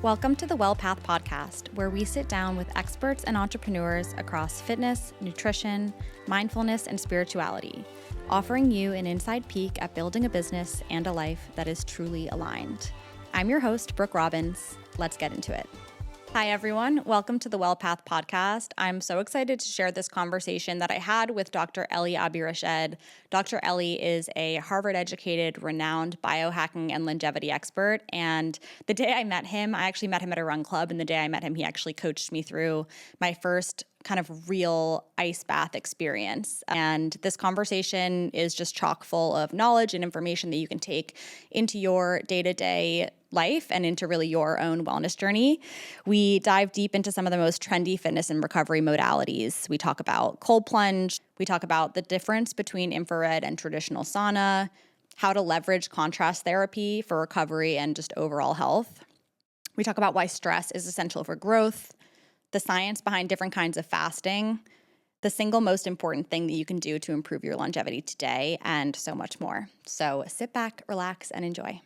Welcome to the Well Path podcast, where we sit down with experts and entrepreneurs across fitness, nutrition, mindfulness, and spirituality, offering you an inside peek at building a business and a life that is truly aligned. I'm your host, Brooke Robbins. Let's get into it. Hi, everyone. Welcome to the Well Path podcast. I'm so excited to share this conversation that I had with Dr. Elie Abirached. Dr. Elie is a Harvard-educated, renowned biohacking and longevity expert. And the day I met him, I actually met him at a run club. And the day I met him, he actually coached me through my first kind of real ice bath experience. And this conversation is just chock full of knowledge and information that you can take into your day-to-day life and into really your own wellness journey. We dive deep into some of the most trendy fitness and recovery modalities. We talk about cold plunge. We talk about the difference between infrared and traditional sauna, how to leverage contrast therapy for recovery and just overall health. We talk about why stress is essential for growth, the science behind different kinds of fasting, the single most important thing that you can do to improve your longevity today, and so much more. So sit back, relax, and enjoy.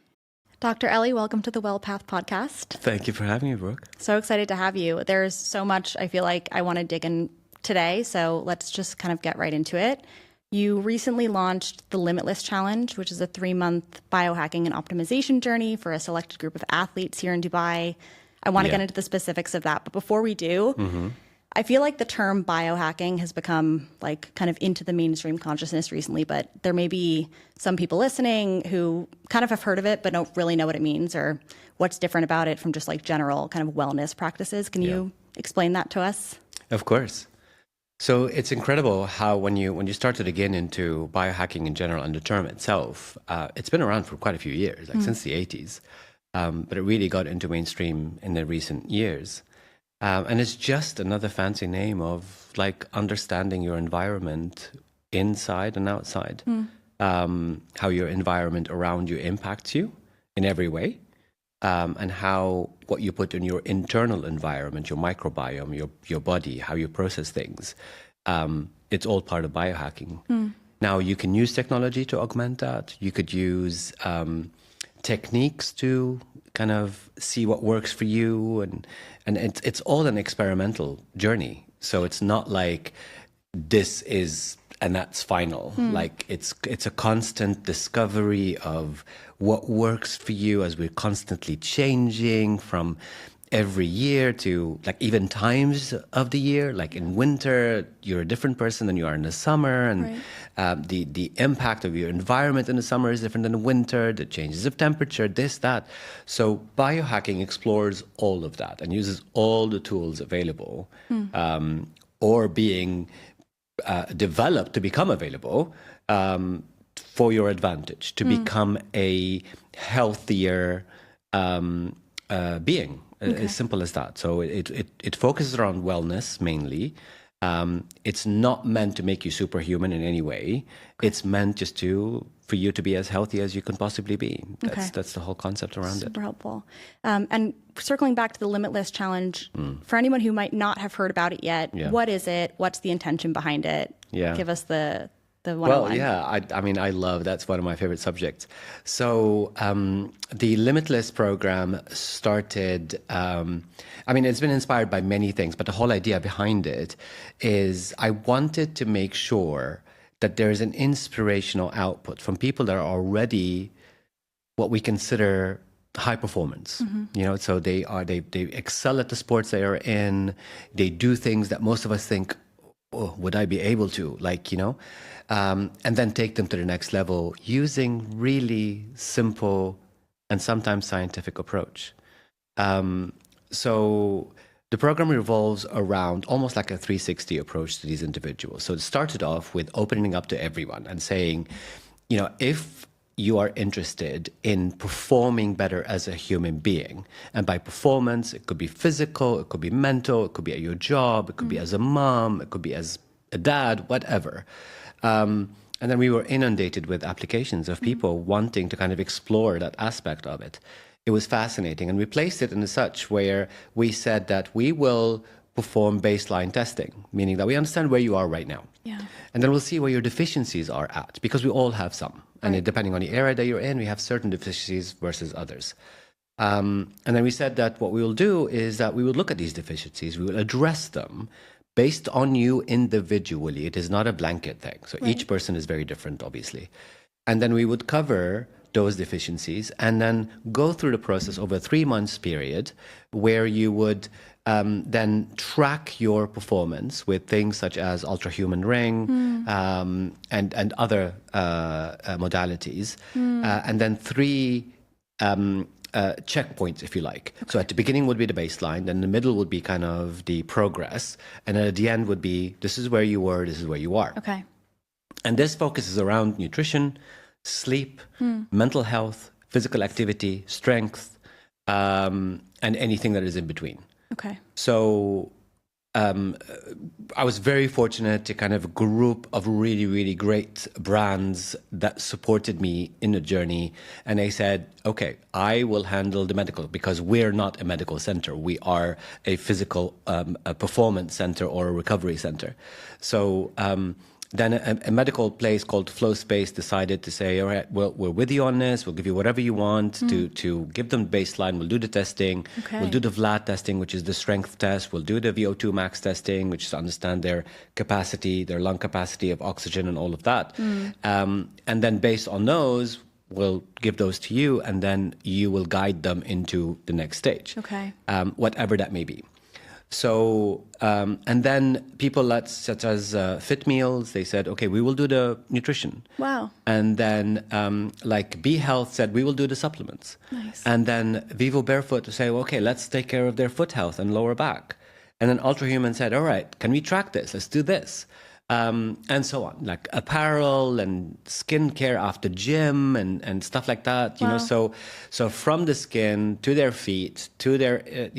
Dr. Elie, welcome to the Well Path podcast. Thank you for having me, Brooke. So excited to have you. There's so much I feel like I want to dig in today, so let's just kind of get right into it. You recently launched the Limitless Challenge, which is a 3-month biohacking and optimization journey for a selected group of athletes here in Dubai. I want to get into the specifics of that, but before we do, I feel like the term biohacking has become like kind of into the mainstream consciousness recently, but there may be some people listening who kind of have heard of it, but don't really know what it means or what's different about it from just like general kind of wellness practices. Can you explain that to us? Of course. So it's incredible how when you start to dig into biohacking in general and the term itself, it's been around for quite a few years, like since the 80s. But it really got into mainstream in the recent years. And it's just another fancy name of like understanding your environment inside and outside, how your environment around you impacts you in every way, and how what you put in your internal environment, your microbiome, your body, how you process things, it's all part of biohacking. Now, you can use technology to augment that. You could use techniques to kind of see what works for you, and it's all an experimental journey. So it's not like this is and that's final. Like it's a constant discovery of what works for you as we're constantly changing from every year to like even times of the year. Like in winter, you're a different person than you are in the summer, and the impact of your environment in the summer is different than the winter, the changes of temperature, this, that. So biohacking explores all of that and uses all the tools available or being developed to become available for your advantage, to become a healthier being. As simple as that. So it focuses around wellness mainly. It's not meant to make you superhuman in any way. It's meant just for you to be as healthy as you can possibly be. That's the whole concept around it. Super helpful. And circling back to the Limitless Challenge, for anyone who might not have heard about it yet, what is it? What's the intention behind it? Give us the 101. Well, I mean, I love, that's one of my favorite subjects. So the Limitless program started, I mean, it's been inspired by many things, but the whole idea behind it is I wanted to make sure that there's an inspirational output from people that are already what we consider high performance. You know, so they excel at the sports they are in. They do things that most of us think, oh, would I be able to, like, you know, and then take them to the next level using really simple and sometimes scientific approach. So the program revolves around almost like a 360 approach to these individuals. So it started off with opening up to everyone and saying, you know, if you are interested in performing better as a human being, and by performance, it could be physical, it could be mental, it could be at your job, it could be as a mom, it could be as a dad, whatever. And then we were inundated with applications of people wanting to kind of explore that aspect of it. It was fascinating. And we placed it in such where we said that we will perform baseline testing, meaning that we understand where you are right now. And then we'll see where your deficiencies are at, because we all have some. And depending on the area that you're in, we have certain deficiencies versus others. And then we said that what we will do is that we will look at these deficiencies, we will address them based on you individually. It is not a blanket thing. So each person is very different, obviously. And then we would cover those deficiencies and then go through the process over a 3 months period where you would then track your performance with things such as ultrahuman ring and other modalities. And then 3 checkpoints, if you like. Okay. So at the beginning would be the baseline, then the middle would be kind of the progress, and then at the end would be, this is where you were, this is where you are. Okay. And this focuses around nutrition, sleep, mental health, physical activity, strength, and anything that is in between. Okay. So I was very fortunate to kind of a group of really, really great brands that supported me in the journey. And they said, okay, I will handle the medical, because we're not a medical center. We are a physical a performance center or a recovery center. So then a medical place called Flow Space decided to say, all right, well, we're with you on this. We'll give you whatever you want to give them baseline. We'll do the testing. Okay. We'll do the VLAD testing, which is the strength test. We'll do the VO2 max testing, which is to understand their capacity, their lung capacity of oxygen and all of that. And then based on those, we'll give those to you, and then you will guide them into the next stage, whatever that may be. So, and then people such as Fit Meals, they said, okay, we will do the nutrition. Wow. And then like Be Health said, we will do the supplements. Nice. And then Vivo Barefoot to say, well, okay, let's take care of their foot health and lower back. And then Ultrahuman said, all right, can we track this? Let's do this. And so on, like apparel and skincare after gym and stuff like that, you know. So from the skin to their feet to their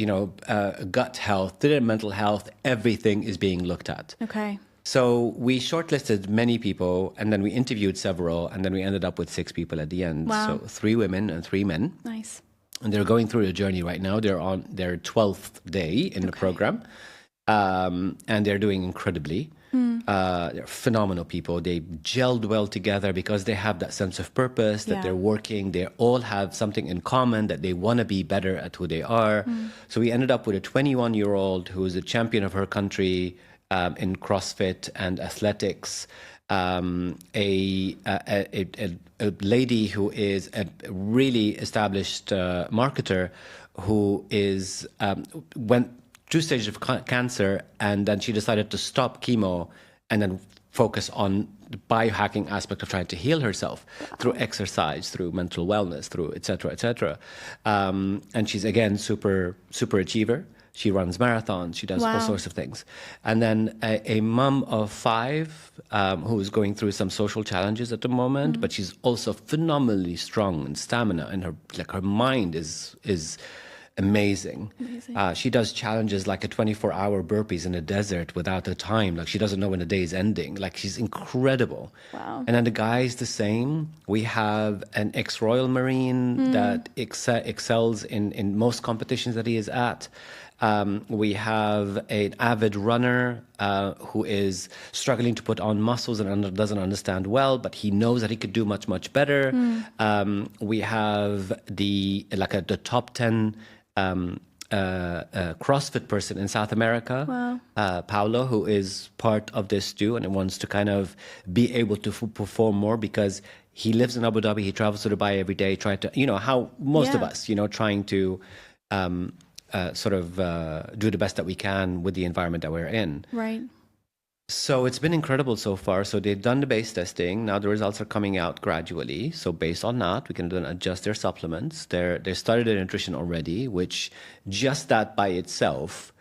gut health to their mental health, everything is being looked at. Okay. So we shortlisted many people, and then we interviewed several, and then we ended up with 6 people at the end. Wow. So 3 women and 3 men. Nice. And they're going through the journey right now. They're on their 12th day in the program, and they're doing incredibly. They're phenomenal people. They gelled well together because they have that sense of purpose, that they're working. They all have something in common, that they want to be better at who they are. So we ended up with a 21-year-old who is a champion of her country in CrossFit and athletics. A lady who is a really established marketer who is went 2 stages of cancer, and then she decided to stop chemo and then focus on the biohacking aspect of trying to heal herself through exercise, through mental wellness, through et cetera, et cetera. And she's, again, super achiever. She runs marathons. She does all sorts of things. And then a mom of 5 who is going through some social challenges at the moment, but she's also phenomenally strong and stamina, and her mind is amazing. She does challenges like a 24-hour burpees in the desert without a time. Like, she doesn't know when the day is ending. Like, she's incredible. Wow. And then the guy is the same. We have an ex-Royal Marine that excels in most competitions that he is at. We have an avid runner who is struggling to put on muscles and doesn't understand well, but he knows that he could do much, much better. We have the top 10 CrossFit person in South America, Paulo, who is part of this too, and wants to kind of be able to perform more because he lives in Abu Dhabi. He travels to Dubai every day, trying to, how most of us, trying to do the best that we can with the environment that we're in. Right. So it's been incredible so far. So they've done the base testing. Now the results are coming out gradually. So based on that, we can then adjust their supplements. They started their nutrition already, which just that by itself,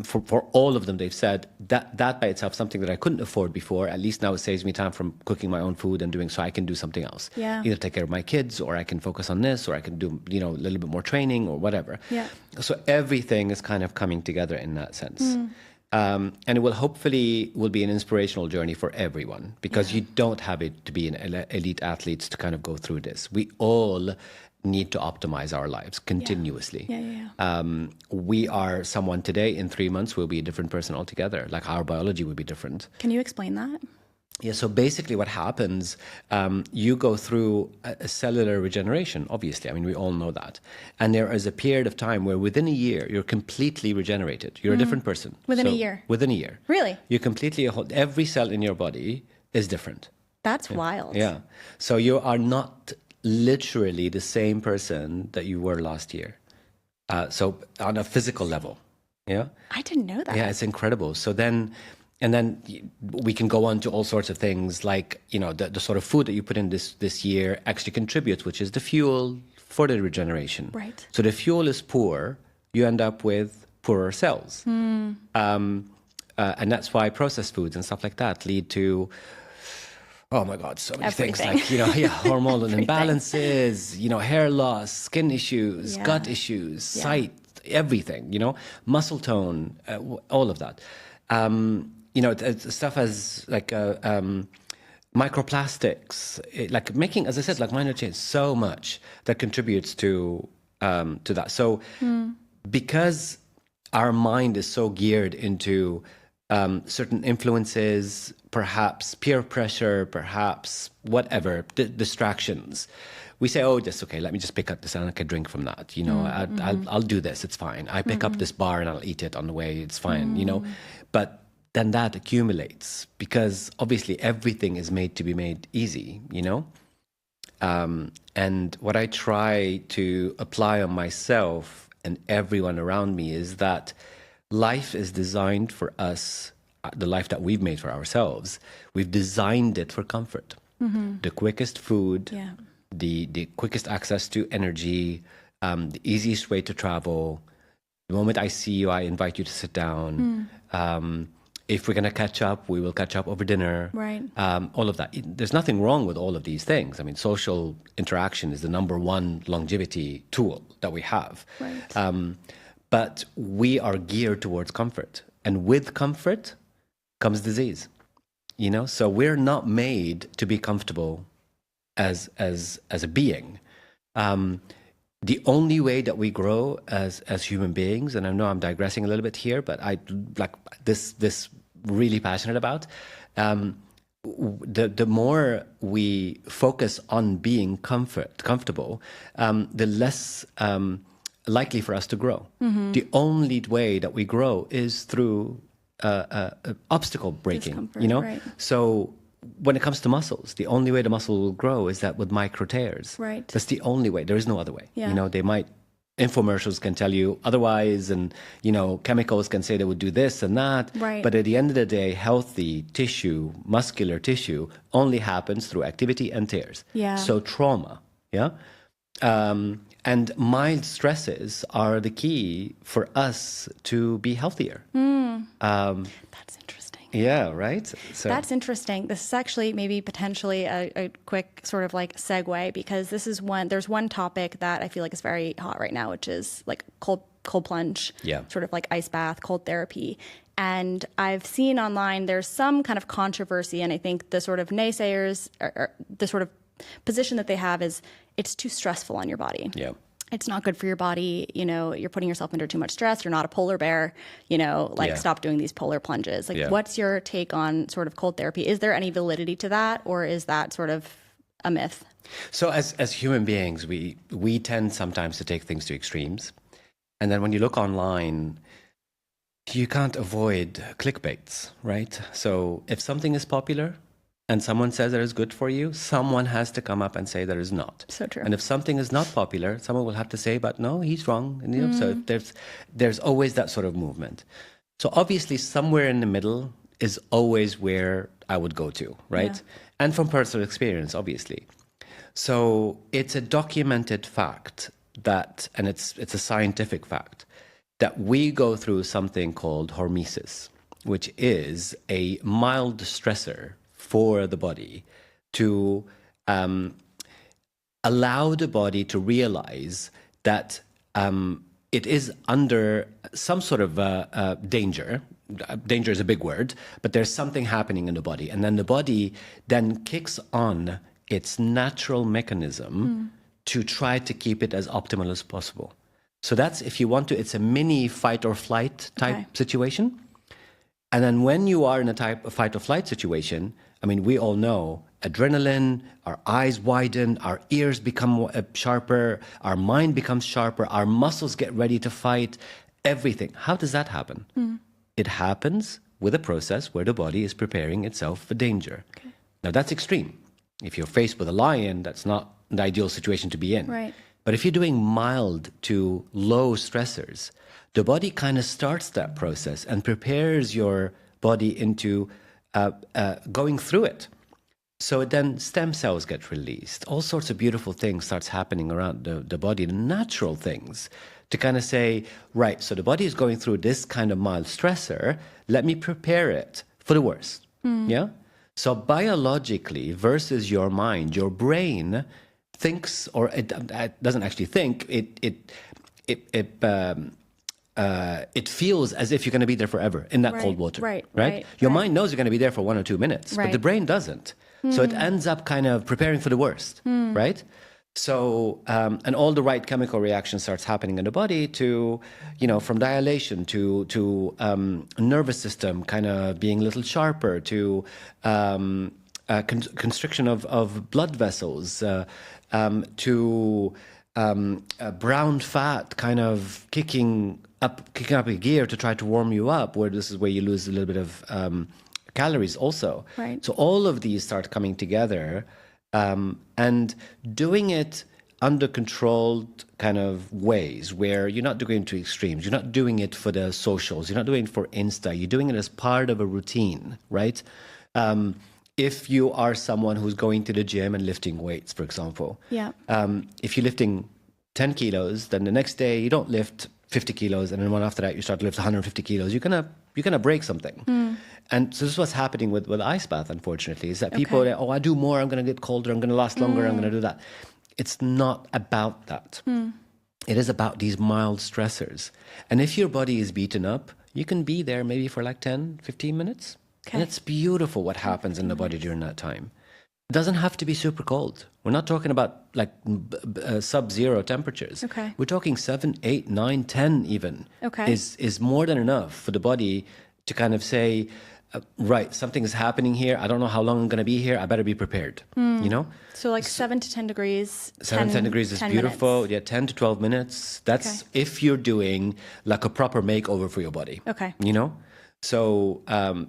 for all of them, they've said that by itself, something that I couldn't afford before. At least now it saves me time from cooking my own food and doing, so I can do something else. Yeah. Either take care of my kids, or I can focus on this, or I can do, a little bit more training or whatever. Yeah. So everything is kind of coming together in that sense. And it will hopefully be an inspirational journey for everyone, because you don't have it to be an elite athlete to kind of go through this. We all need to optimize our lives continuously. We are someone today. In 3 months, we'll be a different person altogether. Like, our biology will be different. Can you explain that? Yeah, so basically what happens, you go through a cellular regeneration, obviously. I mean, we all know that. And there is a period of time where within a year, you're completely regenerated. You're a different person. Within a year? Within a year. Really? You completely, every cell in your body is different. That's wild. Yeah. So you are not literally the same person that you were last year. So on a physical level. Yeah. I didn't know that. Yeah, it's incredible. So then, and then we can go on to all sorts of things like, you know, the sort of food that you put in this year actually contributes, which is the fuel for the regeneration. Right. So the fuel is poor, you end up with poorer cells. And that's why processed foods and stuff like that lead to, oh my God, so many things like, you know, hormonal imbalances, you know, hair loss, skin issues, gut issues, sight, everything, you know, muscle tone, all of that. You know, stuff as like microplastics, like making, as I said, like minor change, so much that contributes to that. So because our mind is so geared into certain influences, perhaps peer pressure, perhaps whatever, distractions, we say, oh, that's okay. Let me just pick up this and I can drink from that. You know, I'll do this. It's fine. I pick up this bar and I'll eat it on the way. It's fine, you know. But then that accumulates because obviously everything is made to be made easy, you know. And what I try to apply on myself and everyone around me is that life is designed for us, the life that we've made for ourselves. We've designed it for comfort. The quickest food, the quickest access to energy, the easiest way to travel. The moment I see you, I invite you to sit down. If we're going to catch up, we will catch up over dinner. Right. All of that. There's nothing wrong with all of these things. I mean, social interaction is the number one longevity tool that we have. Right. But we are geared towards comfort. And with comfort comes disease. You know, so we're not made to be comfortable as a being. The only way that we grow as human beings, and I know I'm digressing a little bit here, but I like this really passionate about. The more we focus on being comfortable, the less likely for us to grow. The only way that we grow is through obstacle breaking. Discomfort, you know, right. So when it comes to muscles, the only way the muscle will grow is that with micro tears. Right. That's the only way. There is no other way. Yeah. You know, infomercials can tell you otherwise, and, you know, chemicals can say they would do this and that. Right. But at the end of the day, healthy tissue, muscular tissue, only happens through activity and tears. Yeah. So trauma, and mild stresses are the key for us to be healthier. That's interesting. Yeah, right? So That's interesting. This is actually maybe potentially a quick sort of like segue, because there's one topic that I feel like is very hot right now, which is like cold plunge, sort of like ice bath, cold therapy. And I've seen online there's some kind of controversy, and I think the sort of naysayers, or the sort of position that they have is it's too stressful on your body. Yeah. It's not good for your body. You know, you're putting yourself under too much stress. You're not a polar bear, you know, like stop doing these polar plunges. Like, what's your take on sort of cold therapy? Is there any validity to that, or is that sort of a myth? So as human beings, we tend sometimes to take things to extremes. And then when you look online, you can't avoid clickbaits, right? So if something is popular and someone says that it's good for you, someone has to come up and say that it's not. So true. And if something is not popular, someone will have to say, but no, he's wrong. And, you know, so there's always that sort of movement. So obviously somewhere in the middle is always where I would go to, right? Yeah. And from personal experience, obviously. So it's a documented fact that, and it's a scientific fact, that we go through something called hormesis, which is a mild stressor for the body to allow the body to realize that it is under some sort of danger. Danger is a big word, but there's something happening in the body. And then the body then kicks on its natural mechanism to try to keep it as optimal as possible. So that's, if you want to, it's a mini fight or flight type situation. And then when you are in a type of fight or flight situation, I mean, we all know adrenaline, our eyes widen, our ears become sharper, our mind becomes sharper, our muscles get ready to fight, everything. How does that happen? It happens with a process where the body is preparing itself for danger. Okay. Now, that's extreme. If you're faced with a lion, that's not the ideal situation to be in. Right. But if you're doing mild to low stressors, the body kind of starts that process and prepares your body into going through it. So then stem cells get released. All sorts of beautiful things starts happening around the body, the natural things, to kind of say, right, so the body is going through this kind of mild stressor. Let me prepare it for the worst. Yeah? So biologically versus your mind, your brain thinks, or it doesn't actually think, it feels as if you're going to be there forever in that cold water. Right? Your mind knows you're going to be there for 1 or 2 minutes, but the brain doesn't. So it ends up kind of preparing for the worst, right? So, and all the right chemical reaction starts happening in the body to, from dilation to nervous system kind of being a little sharper, to constriction of blood vessels, to brown fat kind of kicking up a gear to try to warm you up, where this is where you lose a little bit of calories also. Right. So all of these start coming together. And doing it under controlled kind of ways where you're not doing it to extremes. You're not doing it for the socials. You're not doing it for Insta. You're doing it as part of a routine, right? If you are someone who's going to the gym and lifting weights, for example, if you're lifting 10 kilos, then the next day you don't lift 50 kilos, and then one after that you start to lift 150 kilos. You're gonna break something. And so this is what's happening with ice bath, unfortunately, is that people, I do more, I'm going to get colder, I'm going to last longer, I'm going to do that. It's not about that. It is about these mild stressors. And if your body is beaten up, you can be there maybe for like 10, 15 minutes. And it's beautiful what happens in the body during that time. It doesn't have to be super cold. We're not talking about like sub-zero temperatures. We're talking 7, 8, 9, 10 even. Is more than enough for the body to kind of say, right, something is happening here. I don't know how long I'm going to be here. I better be prepared, So like 7 to 10 degrees. 7 to 10 degrees is beautiful. Minutes. Yeah, 10 to 12 minutes. That's if you're doing like a proper makeover for your body. So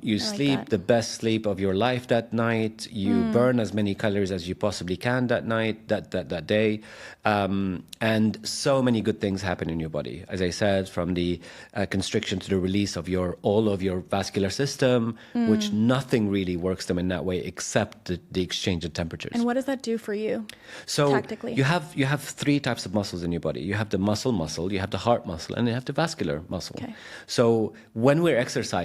you sleep the best sleep of your life that night. You burn as many calories as you possibly can that night, that day. And so many good things happen in your body. As I said, from the constriction to the release of all of your vascular system, which nothing really works them in that way except the exchange of temperatures. And what does that do for you? So tactically? you have 3 types of muscles in your body. You have the muscle, you have the heart muscle, and you have the vascular muscle. So when we're exercising,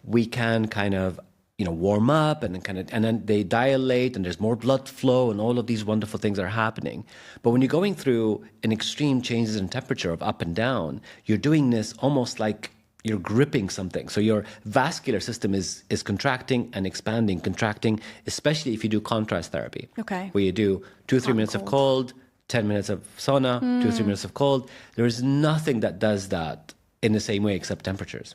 we can kind of warm up and then they dilate and there's more blood flow and all of these wonderful things are happening. But when you're going through an extreme changes in temperature of up and down, you're doing this almost like you're gripping something. So your vascular system is contracting and expanding, contracting, especially if you do contrast therapy. Where you do 2-3 minutes of cold, 10 minutes of sauna, 2-3 minutes of cold. There is nothing that does that in the same way except temperatures.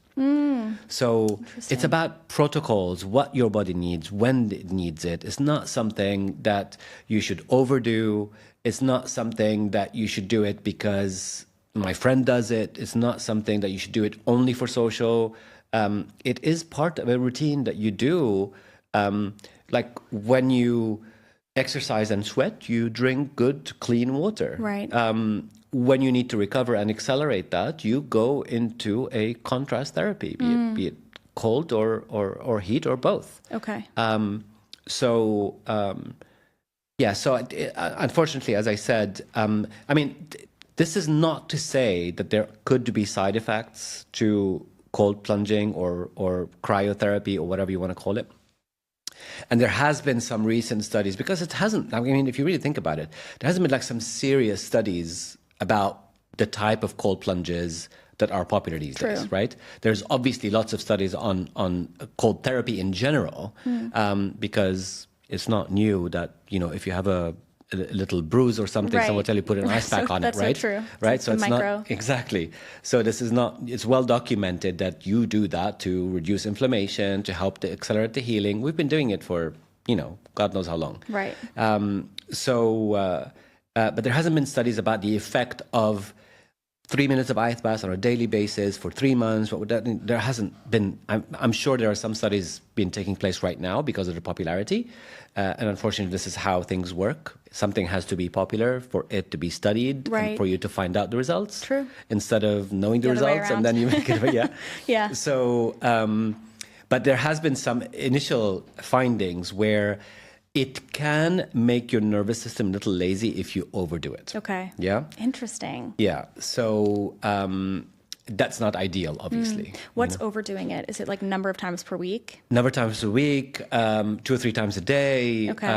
So it's about protocols, what your body needs, when it needs it. It's not something that you should overdo. It's not something that you should do it because my friend does it. It's not something that you should do it only for social. It is part of a routine that you do. Like when you exercise and sweat, you drink good, clean water. When you need to recover and accelerate that, you go into a contrast therapy, be it cold or heat or both. So unfortunately, as I said, this is not to say that there could be side effects to cold plunging or cryotherapy or whatever you want to call it. And there has been some recent studies, because it hasn't, if you really think about it, there hasn't been like some serious studies about the type of cold plunges that are popular these days, right? There's obviously lots of studies on cold therapy in general, because it's not new that, if you have a little bruise or something, someone will tell you put an ice pack on it, right? That's so true. Right? So it's micro. not, exactly. So this is not, it's well documented that you do that to reduce inflammation, to help to accelerate the healing. We've been doing it for God knows how long. Right. But there hasn't been studies about the effect of 3 minutes of ice baths on a daily basis for 3 months. What would that? There hasn't been. I'm sure there are some studies being taking place right now because of the popularity, and unfortunately, this is how things work. Something has to be popular for it to be studied, right, and for you to find out the results. True. Instead of knowing the results and then you make it. Yeah. Yeah. So, but there has been some initial findings where it can make your nervous system a little lazy if you overdo it. Okay. Yeah. Interesting. Yeah. So that's not ideal, obviously. What's overdoing it? Is it like number of times per week? Number of times a week, 2 or 3 times a day, Okay.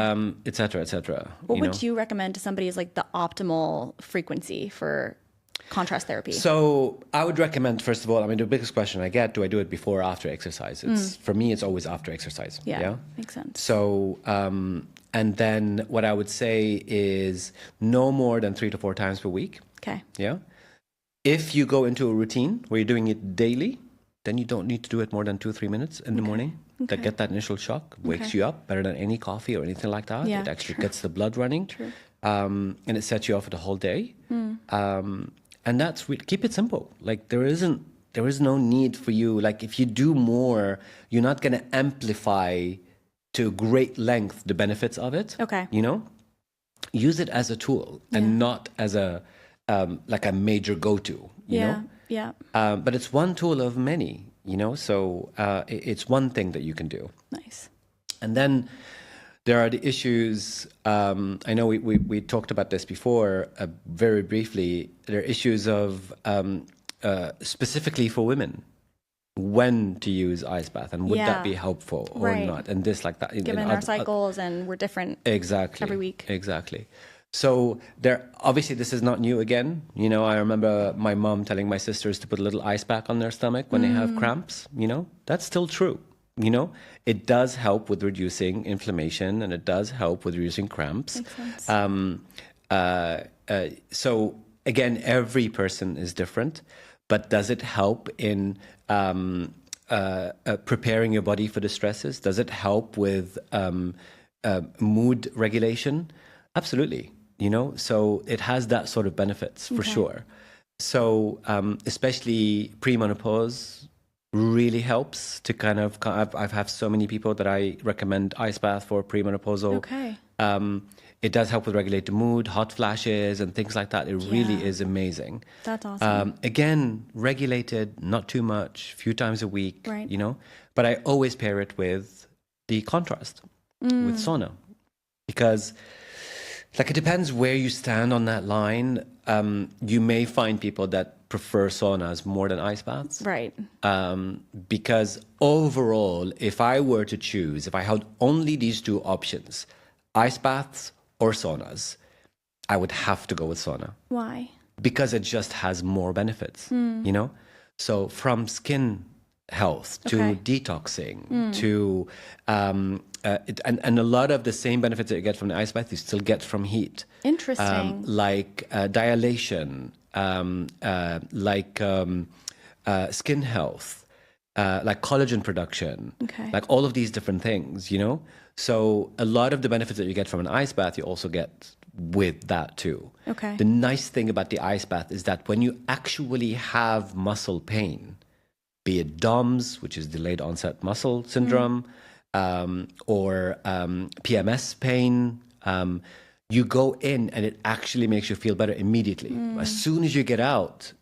et cetera, et cetera. What would you recommend to somebody as like the optimal frequency for contrast therapy? So I would recommend, first of all, the biggest question I get, do I do it before or after exercise? For me, it's always after exercise. Yeah, makes sense. So, and then what I would say is no more than 3 to 4 times per week. Okay. Yeah. If you go into a routine where you're doing it daily, then you don't need to do it more than 2 or 3 minutes in the morning. Okay. That get that initial shock, wakes you up better than any coffee or anything like that. Yeah, It actually gets the blood running. True. And it sets you off for the whole day. And that's keep it simple. Like there is no need for you. Like if you do more, you're not going to amplify to great length the benefits of it. Okay. Use it as a tool and not as a like a major go-to. You know. Yeah. But it's one tool of many. So it's one thing that you can do. Nice. And then there are the issues. I know we talked about this before very briefly. There are issues of specifically for women, when to use ice bath and would that be helpful or not, and this like that. Given our cycles and we're different. Exactly. Every week. Exactly. So obviously this is not new again. I remember my mom telling my sisters to put a little ice pack on their stomach when they have cramps. That's still true. It does help with reducing inflammation and it does help with reducing cramps. Makes sense. So again, every person is different, but does it help in preparing your body for the stresses? Does it help with mood regulation? Absolutely. So it has that sort of benefits for sure. So especially pre-menopause really helps to kind of, I've had so many people that I recommend ice bath for premenopausal. Okay. It does help with regulate the mood, hot flashes and things like that. It really is amazing. That's awesome. Again, regulated, not too much, few times a week, right. But I always pair it with the contrast, with sauna. Because it depends where you stand on that line. You may find people that prefer saunas more than ice baths. Right. Because overall, if I were to choose, if I had only these 2 options, ice baths or saunas, I would have to go with sauna. Why? Because it just has more benefits, So from skin health to detoxing to and a lot of the same benefits that you get from the ice bath you still get from heat. Interesting. Like dilation, skin health, like collagen production, like all of these different things, So a lot of the benefits that you get from an ice bath, you also get with that too. Okay. The nice thing about the ice bath is that when you actually have muscle pain, be it DOMS, which is delayed onset muscle syndrome, or PMS pain, you go in and it actually makes you feel better immediately. As soon as you get out,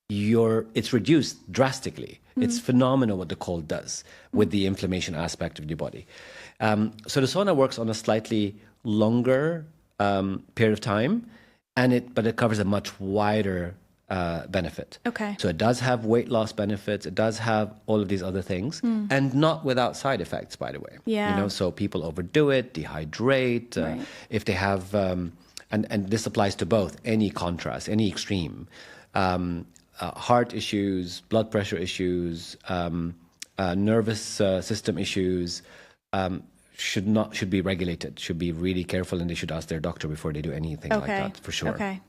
it's reduced drastically. It's phenomenal what the cold does with the inflammation aspect of your body. So the sauna works on a slightly longer period of time, but it covers a much wider benefit. Okay. So it does have weight loss benefits. It does have all of these other things, and not without side effects, by the way. Yeah. So people overdo it, dehydrate. If they have, and this applies to both, any contrast, any extreme, heart issues, blood pressure issues, nervous system issues. Should be regulated, should be really careful, and they should ask their doctor before they do anything like that, for sure. Okay.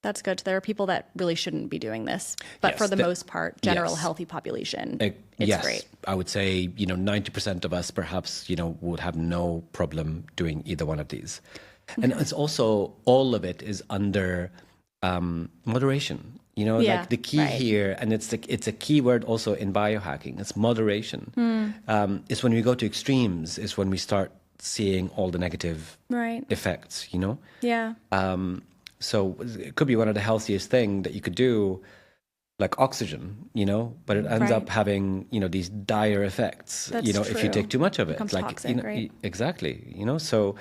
That's good. There are people that really shouldn't be doing this, but Yes, for the most part, general yes. healthy population, it's Yes, great. I would say 90% of us perhaps would have no problem doing either one of these, and it's also all of it is under moderation. Yeah, like the key here, and it's a key word also in biohacking. It's moderation. It's when we go to extremes. It's when we start seeing all the negative effects. Yeah. So it could be one of the healthiest thing that you could do, like oxygen, but it ends up having, these dire effects, That's if you take too much of it. Becomes Like, toxic, right? Exactly, so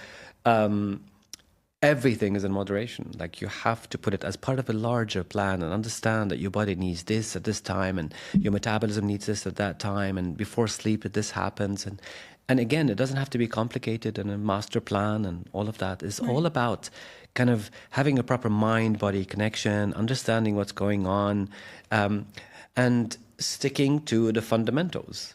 everything is in moderation. Like you have to put it as part of a larger plan and understand that your body needs this at this time and your metabolism needs this at that time. And before sleep, this happens. And again, it doesn't have to be complicated and a master plan and all of that. It's all about kind of having a proper mind-body connection, understanding what's going on, and sticking to the fundamentals,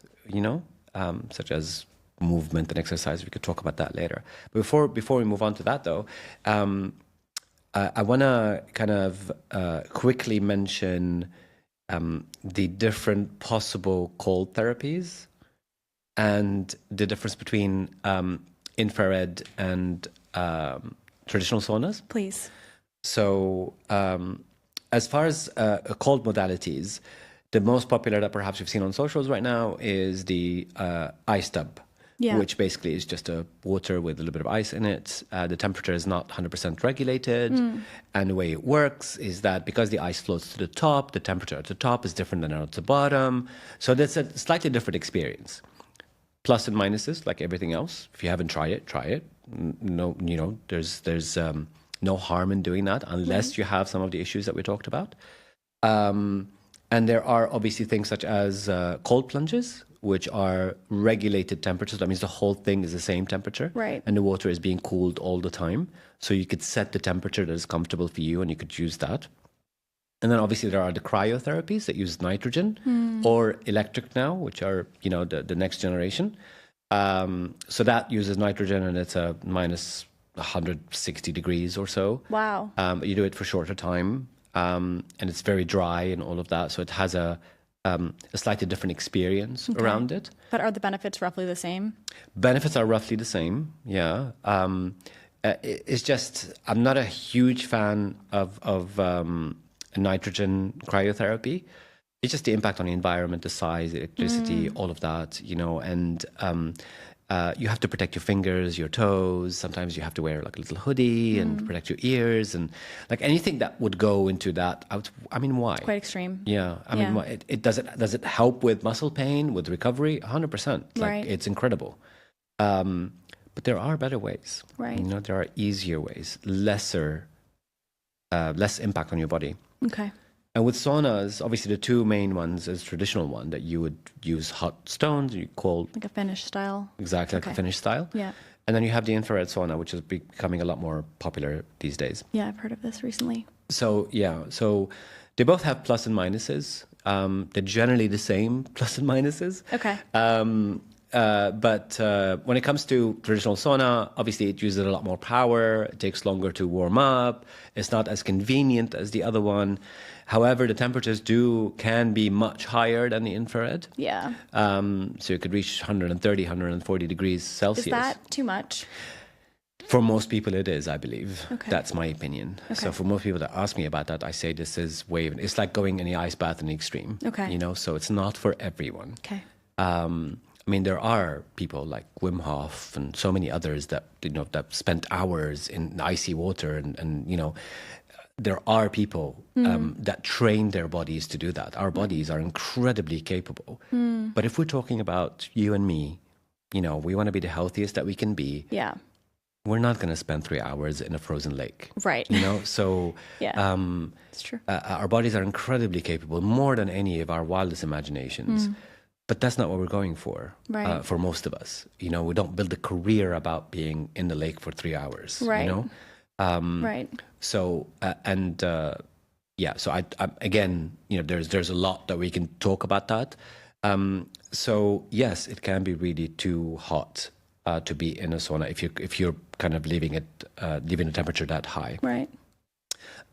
such as movement and exercise. We could talk about that later. Before we move on to that, though, I want to kind of quickly mention the different possible cold therapies and the difference between infrared and traditional saunas. Please. So as far as cold modalities, the most popular that perhaps we've seen on socials right now is the ice tub, which basically is just a water with a little bit of ice in it. The temperature is not 100% regulated. And the way it works is that because the ice floats to the top, the temperature at the top is different than at the bottom. So that's a slightly different experience. Plus and minuses, like everything else. If you haven't tried it, try it. No, there's no harm in doing that unless you have some of the issues that we talked about. And there are obviously things such as cold plunges, which are regulated temperatures. That means the whole thing is the same temperature. Right. And the water is being cooled all the time. So you could set the temperature that is comfortable for you and you could use that. And then obviously there are the cryotherapies that use nitrogen or electric now, which are, the next generation. So that uses nitrogen and it's a minus 160 degrees or so. Wow. You do it for shorter time. And it's very dry and all of that. So it has a slightly different experience around it. But are the benefits roughly the same? Benefits are roughly the same, yeah. It's just, I'm not a huge fan of nitrogen cryotherapy. It's just the impact on the environment, the size, the electricity, all of that, and you have to protect your fingers, your toes. Sometimes you have to wear like a little hoodie and protect your ears and like anything that would go into that. I mean, why? It's quite extreme. Yeah. I mean, it does it help with muscle pain, with recovery? 100%. Like it's incredible. But there are better ways. Right. There are easier ways, less impact on your body. Okay. And with saunas, obviously the two main ones is traditional one that you would use hot stones, you cold. Like a Finnish style. Exactly, like a Finnish style. Yeah. And then you have the infrared sauna, which is becoming a lot more popular these days. Yeah, I've heard of this recently. So they both have plus and minuses. They're generally the same plus and minuses. Okay. But when it comes to traditional sauna, obviously it uses a lot more power. It takes longer to warm up. It's not as convenient as the other one. However, the temperatures can be much higher than the infrared. Yeah. So you could reach 130, 140 degrees Celsius. Is that too much? For most people, it is, I believe. Okay. That's my opinion. Okay. So for most people that ask me about that, I say this is it's like going in the ice bath in the extreme. Okay. So it's not for everyone. Okay. I mean, there are people like Wim Hof and so many others that that spent hours in icy water, and there are people that train their bodies to do that. Our bodies are incredibly capable. But if we're talking about you and me, we want to be the healthiest that we can be. Yeah. We're not going to spend 3 hours in a frozen lake. Right. So yeah, it's true. Our bodies are incredibly capable, more than any of our wildest imaginations. But that's not what we're going for, right. For most of us. We don't build a career about being in the lake for 3 hours, right. Right. So, so I again, there's a lot that we can talk about that. So yes, it can be really too hot to be in a sauna if you're kind of leaving the temperature that high. Right.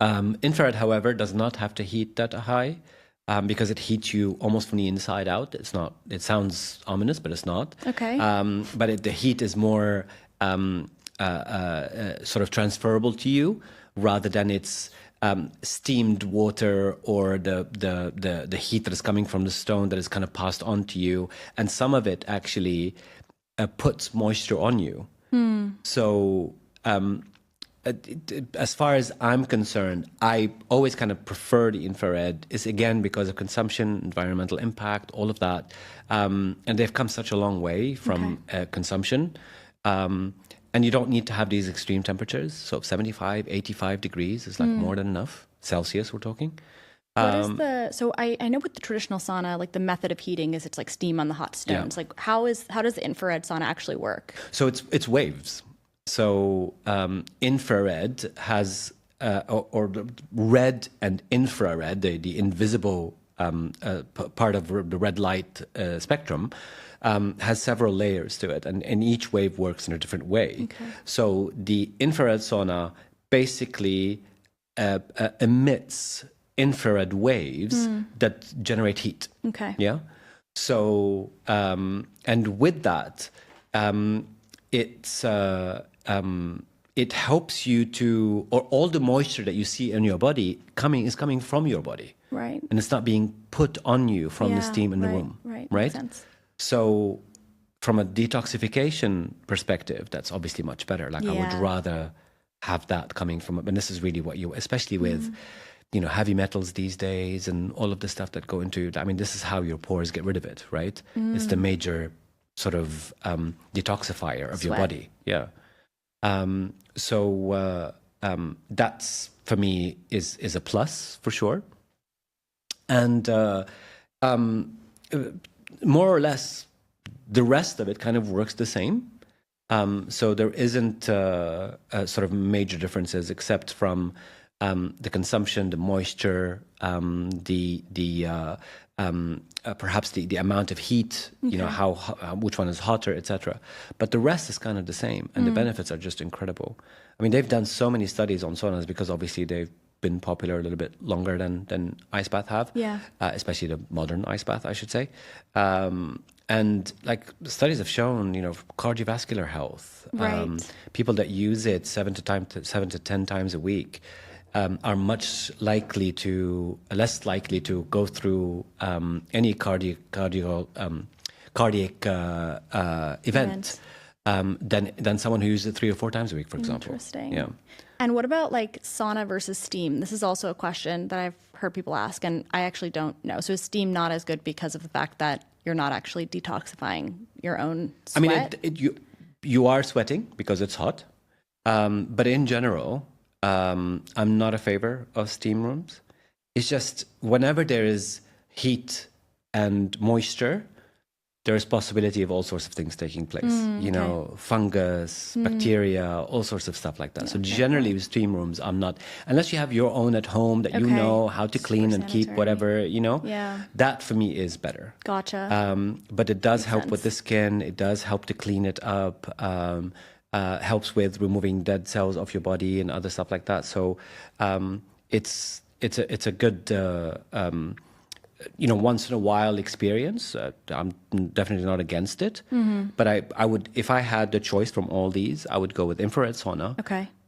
Infrared, however, does not have to heat that high because it heats you almost from the inside out. It's not. It sounds ominous, but it's not. Okay. But the heat is more sort of transferable to you rather than it's steamed water or the heat that is coming from the stone that is kind of passed on to you. And some of it actually puts moisture on you. So as far as I'm concerned, I always kind of prefer the infrared. Is again because of consumption, environmental impact, all of that, and they've come such a long way from consumption. And you don't need to have these extreme temperatures. So 75, 85 degrees is like more than enough. Celsius, we're talking. What is so I know with the traditional sauna, like the method of heating is it's like steam on the hot stones. Like how does the infrared sauna actually work? So it's waves. So infrared has, or the red and infrared, the invisible part of the red light spectrum, has several layers to it, and each wave works in a different way. Okay. So the infrared sauna basically emits infrared waves that generate heat. Okay. Yeah. So and with that, it helps you to, or all the moisture that you see in your body is coming from your body. Right. And it's not being put on you from the steam in the room. Right. Right. Makes sense. So from a detoxification perspective, that's obviously much better. Like I would rather have that coming from it. And this is really what you, especially with, heavy metals these days and all of the stuff that go into, I mean, this is how your pores get rid of it, right? It's the major sort of detoxifier of your body. Yeah. So that's, for me, is a plus for sure. And more or less, the rest of it kind of works the same. So there isn't sort of major differences except from the consumption, the moisture, perhaps the amount of heat, how which one is hotter, etc. But the rest is kind of the same, and the benefits are just incredible. I mean, they've done so many studies on saunas because obviously they've been popular a little bit longer than ice bath have, especially the modern ice bath, I should say. And like studies have shown, cardiovascular health, people that use it 7 to 10 times a week are less likely to go through any cardiac event than someone who uses it 3 or 4 times a week, for example. Interesting. Yeah. And what about like sauna versus steam? This is also a question that I've heard people ask, and I actually don't know. So is steam not as good because of the fact that you're not actually detoxifying your own sweat? I mean, you are sweating because it's hot, but in general, I'm not a favor of steam rooms. It's just whenever there is heat and moisture, there is possibility of all sorts of things taking place. Fungus, bacteria, all sorts of stuff like that. So generally with steam rooms, I'm not, unless you have your own at home that you know how to clean and keep whatever, that for me is better. Gotcha. But it does help with the skin. It does help to clean it up. Helps with removing dead cells off your body and other stuff like that. So it's a good once in a while experience. I'm definitely not against it, but I would, if I had the choice from all these, I would go with infrared sauna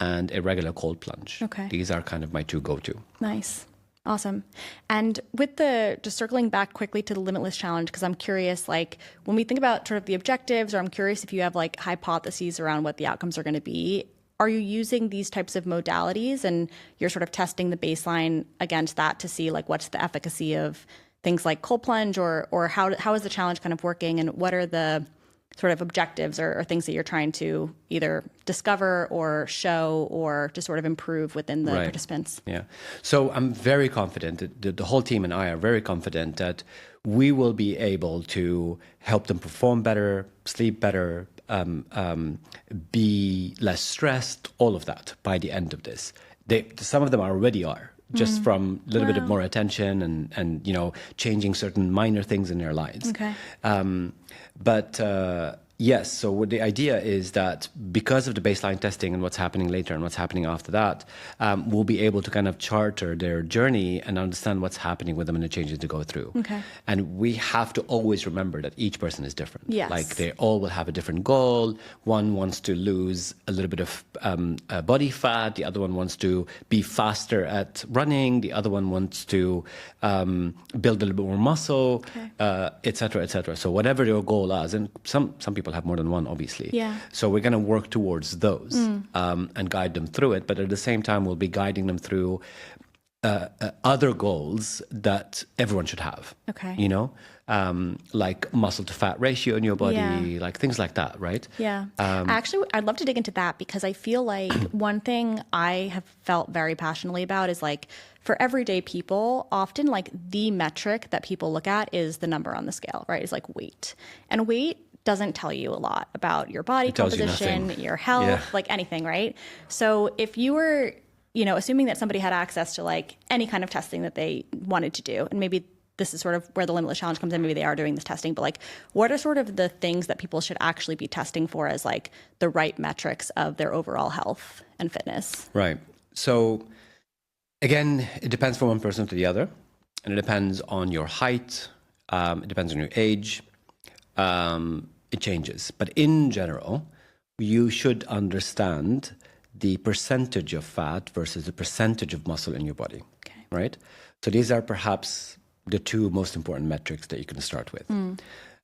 and a regular cold plunge. These are kind of my 2 go-to. Nice. Awesome. And with just circling back quickly to the Limitless Challenge, because I'm curious, like when we think about sort of the objectives, or I'm curious if you have like hypotheses around what the outcomes are going to be, are you using these types of modalities and you're sort of testing the baseline against that to see like what's the efficacy of things like cold plunge, or how is the challenge kind of working, and what are the sort of objectives or things that you're trying to either discover or show or to sort of improve within the participants? Yeah. So I'm very confident, the whole team and I are very confident that we will be able to help them perform better, sleep better, be less stressed, all of that by the end of this. Some of them already are, just from a little bit of more attention and changing certain minor things in their lives. Okay. But Yes. So what the idea is that because of the baseline testing and what's happening later and what's happening after that, we'll be able to kind of charter their journey and understand what's happening with them and the changes to go through. Okay. And we have to always remember that each person is different. Yes. Like they all will have a different goal. One wants to lose a little bit of body fat. The other one wants to be faster at running. The other one wants to build a little bit more muscle, et cetera, et cetera. So whatever your goal is, and some people have more than one, obviously. Yeah. So we're going to work towards those and guide them through it. But at the same time, we'll be guiding them through other goals that everyone should have. Okay. You know, like muscle to fat ratio in your body, like things like that, right? Yeah. Actually, I'd love to dig into that because I feel like one thing I have felt very passionately about is like for everyday people, often like the metric that people look at is the number on the scale, right? It's like weight. And weight doesn't tell you a lot about your body composition, your health, like anything, right? So if you were, you know, assuming that somebody had access to like any kind of testing that they wanted to do, and maybe this is sort of where the Limitless Challenge comes in, maybe they are doing this testing, but like what are sort of the things that people should actually be testing for as like the right metrics of their overall health and fitness? Right. So again, it depends from one person to the other, and it depends on your height, it depends on your age. It changes. But in general, you should understand the percentage of fat versus the percentage of muscle in your body, right? So these are perhaps the two most important metrics that you can start with.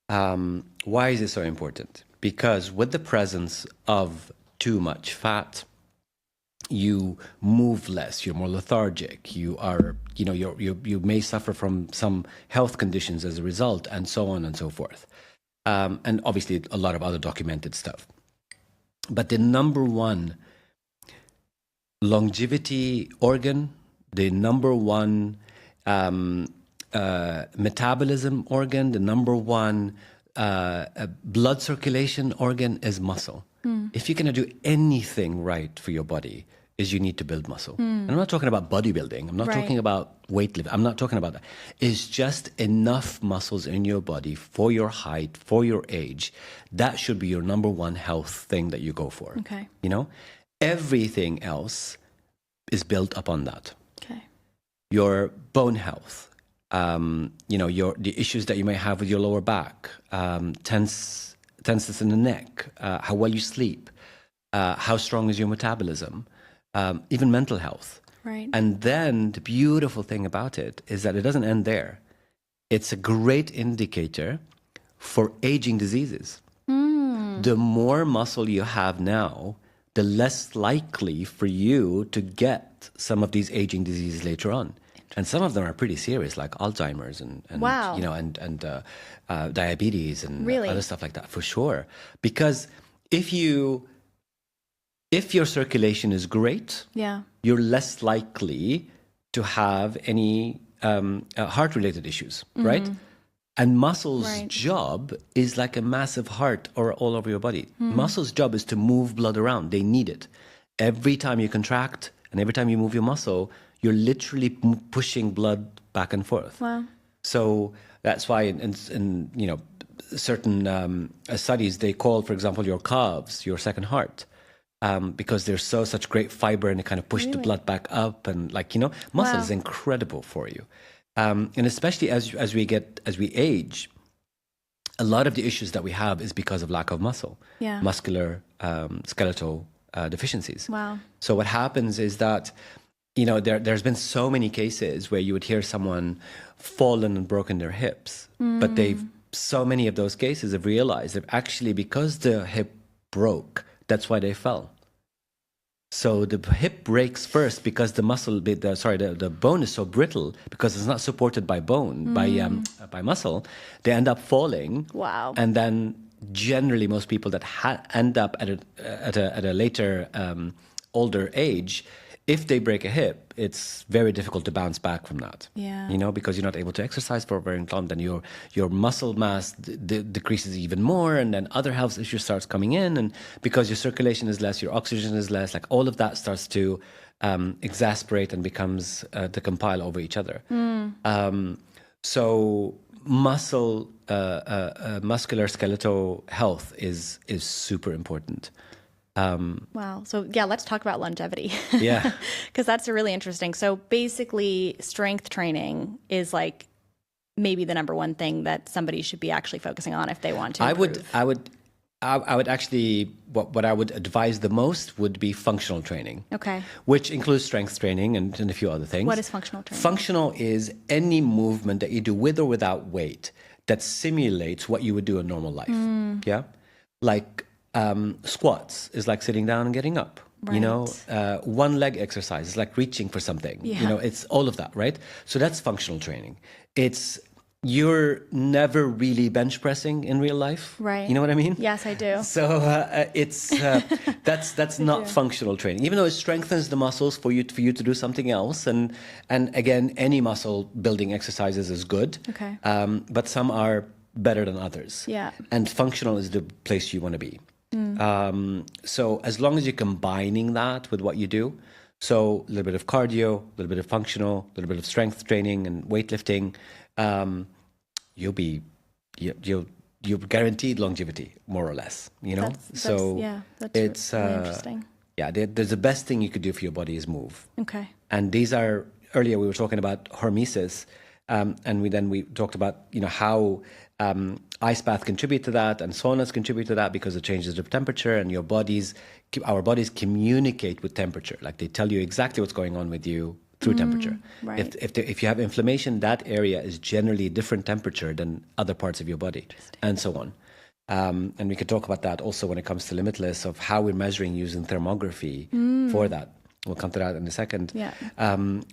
Why is it so important? Because with the presence of too much fat, you move less, you're more lethargic, you are, you know, you may suffer from some health conditions as a result, and so on and so forth. And obviously a lot of other documented stuff. But the number one longevity organ, the number one metabolism organ, the number one blood circulation organ is muscle. If you're going to do anything right for your body, is you need to build muscle. And I'm not talking about bodybuilding. I'm not talking about weightlifting. I'm not talking about that. It's just enough muscles in your body for your height, for your age. That should be your number one health thing that you go for. Okay. You know, everything else is built upon that. Okay. Your bone health, you know, the issues that you may have with your lower back, tenseness in the neck, how well you sleep, how strong is your metabolism, even mental health. Right. And then the beautiful thing about it is that it doesn't end there. It's a great indicator for aging diseases. The more muscle you have now, the less likely for you to get some of these aging diseases later on. And some of them are pretty serious, like Alzheimer's and wow. you know, and diabetes and really? Other stuff like that, for sure. Because if your circulation is great, you're less likely to have any heart-related issues, right? And muscle's job is like a massive heart or all over your body. Muscle's job is to move blood around. They need it. Every time you contract and every time you move your muscle, you're literally pushing blood back and forth. Wow. So that's why in you know, certain studies, they call, for example, your calves your second heart. Because there's such great fiber and it kind of push the blood back up, and like, you know, muscle is incredible for you. And especially as we age, a lot of the issues that we have is because of lack of muscle, muscular, skeletal deficiencies. Wow. So what happens is that, you know, there's been so many cases where you would hear someone fallen and broken their hips, but so many of those cases have realized that actually because the hip broke, that's why they fell. So the hip breaks first because the bone is so brittle because it's not supported by bone, by muscle. They end up falling. Wow. And then generally most people that end up at a later older age, if they break a hip, it's very difficult to bounce back from that. Yeah. You know, because you're not able to exercise for a very long time, then your muscle mass decreases even more, and then other health issues starts coming in, and because your circulation is less, your oxygen is less, like all of that starts to exasperate and becomes to compile over each other. So muscular skeletal health is super important. Wow. So yeah, let's talk about longevity. Yeah. Because that's really interesting. So basically, strength training is like maybe the number one thing that somebody should be actually focusing on if they want to improve. I would actually, what I would advise the most would be functional training. Okay. Which includes strength training and a few other things. What is functional training? Functional is any movement that you do with or without weight that simulates what you would do in normal life. Yeah. Like squats is like sitting down and getting up. Right. You know, one leg exercise is like reaching for something. Yeah. You know, it's all of that, right? So that's functional training. You're never really bench pressing in real life. Right. You know what I mean? Yes, I do. So that's not functional training, even though it strengthens the muscles for you to do something else. And again, any muscle building exercises is good. Okay. But some are better than others. Yeah. And functional is the place you want to be. So as long as you're combining that with what you do, so a little bit of cardio, a little bit of functional, a little bit of strength training and weightlifting, you'll guaranteed longevity, more or less, you know? That's really interesting. Yeah, there's the best thing you could do for your body is move. Okay. And these are, earlier we were talking about hormesis, and we talked about, you know, how ice baths contribute to that and saunas contribute to that because it changes the temperature, and our bodies communicate with temperature. Like they tell you exactly what's going on with you through temperature. Right. If you have inflammation, that area is generally a different temperature than other parts of your body, and so on. And we could talk about that also when it comes to Limitless, of how we're measuring using thermography for that. We'll come to that in a second. Yeah.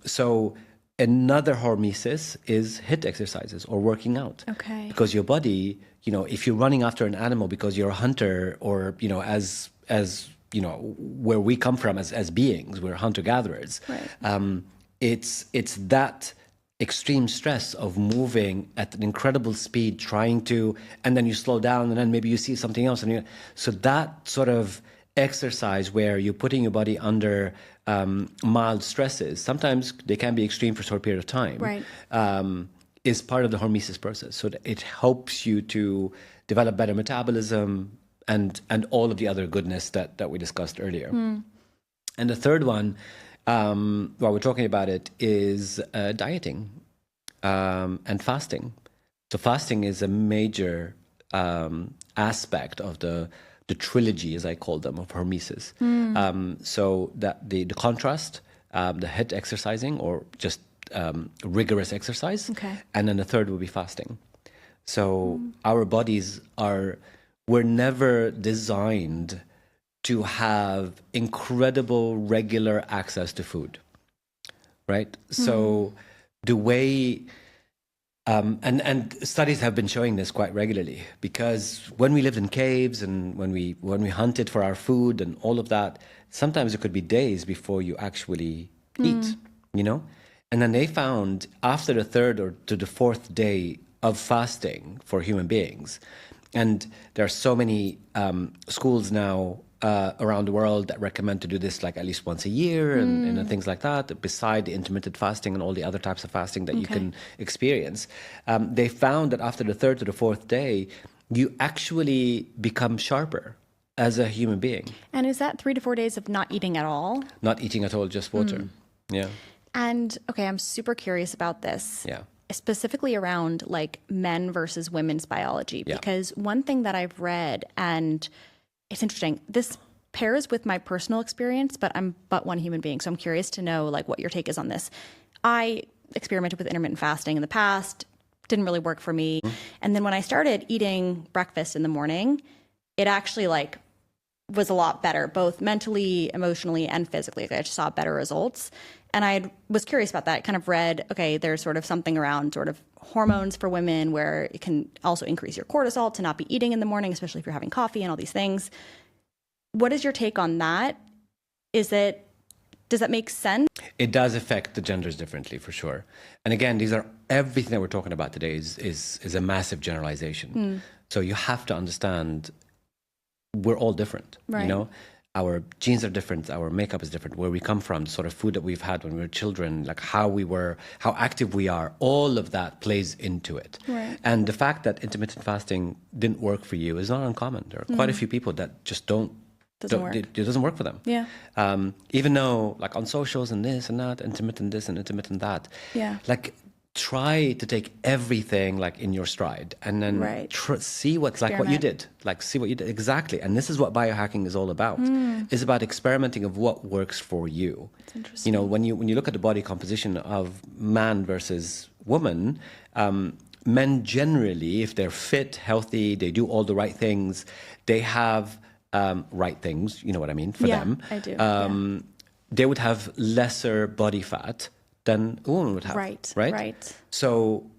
So another hormesis is HIIT exercises or working out. Okay. Because your body, you know, if you're running after an animal because you're a hunter, or, you know, as you know, where we come from as beings, we're hunter-gatherers. Right. It's that extreme stress of moving at an incredible speed, trying to, and then you slow down, and then maybe you see something else. So that sort of exercise where you're putting your body under mild stresses, sometimes they can be extreme for a short period of time, right. Is part of the hormesis process. So that it helps you to develop better metabolism and all of the other goodness that we discussed earlier. And the third one, while we're talking about it, is dieting and fasting. So fasting is a major aspect of the trilogy, as I call them, of hormesis. So that the contrast, the HIIT exercising, or just rigorous exercise. Okay. And then the third will be fasting. So our bodies were never designed to have incredible regular access to food, right? So the way, and studies have been showing this quite regularly, because when we lived in caves and when we hunted for our food and all of that, sometimes it could be days before you actually eat, you know? And then they found after the third or to the fourth day of fasting for human beings, and there are so many schools now around the world that recommend to do this like at least once a year and things like that, beside the intermittent fasting and all the other types of fasting that you can experience. They found that after the third to the fourth day, you actually become sharper as a human being. And is that 3 to 4 days of not eating at all? Not eating at all, just water. Yeah. And okay, I'm super curious about this. Yeah. Specifically around like men versus women's biology, because one thing that I've read, and it's interesting, this pairs with my personal experience, but I'm but one human being. So I'm curious to know like what your take is on this. I experimented with intermittent fasting in the past, didn't really work for me. And then when I started eating breakfast in the morning, it actually like was a lot better, both mentally, emotionally, and physically. I just saw better results. And I was curious about that. I kind of read, okay, there's sort of something around sort of hormones for women where it can also increase your cortisol to not be eating in the morning, especially if you're having coffee and all these things. What is your take on that? Does that make sense? It does affect the genders differently, for sure. And again, everything that we're talking about today is a massive generalization. So you have to understand we're all different, right. you know? our genes are different, our makeup is different, where we come from, the sort of food that we've had when we were children, like how active we are, all of that plays into it. Right. And the fact that intermittent fasting didn't work for you is not uncommon. There are quite a few people that just Doesn't work. It doesn't work for them. Yeah. Even though, like on socials and this and that, intermittent this and intermittent that. Yeah. Like, try to take everything like in your stride, and then see what's like what you did. Like, see what you did exactly. And this is what biohacking is all about. It's about experimenting of what works for you. That's interesting. You know, when you look at the body composition of man versus woman. Men generally, if they're fit, healthy, they do all the right things, they have right things, you know what I mean, for them. I do. They would have lesser body fat than a woman would have. Right. So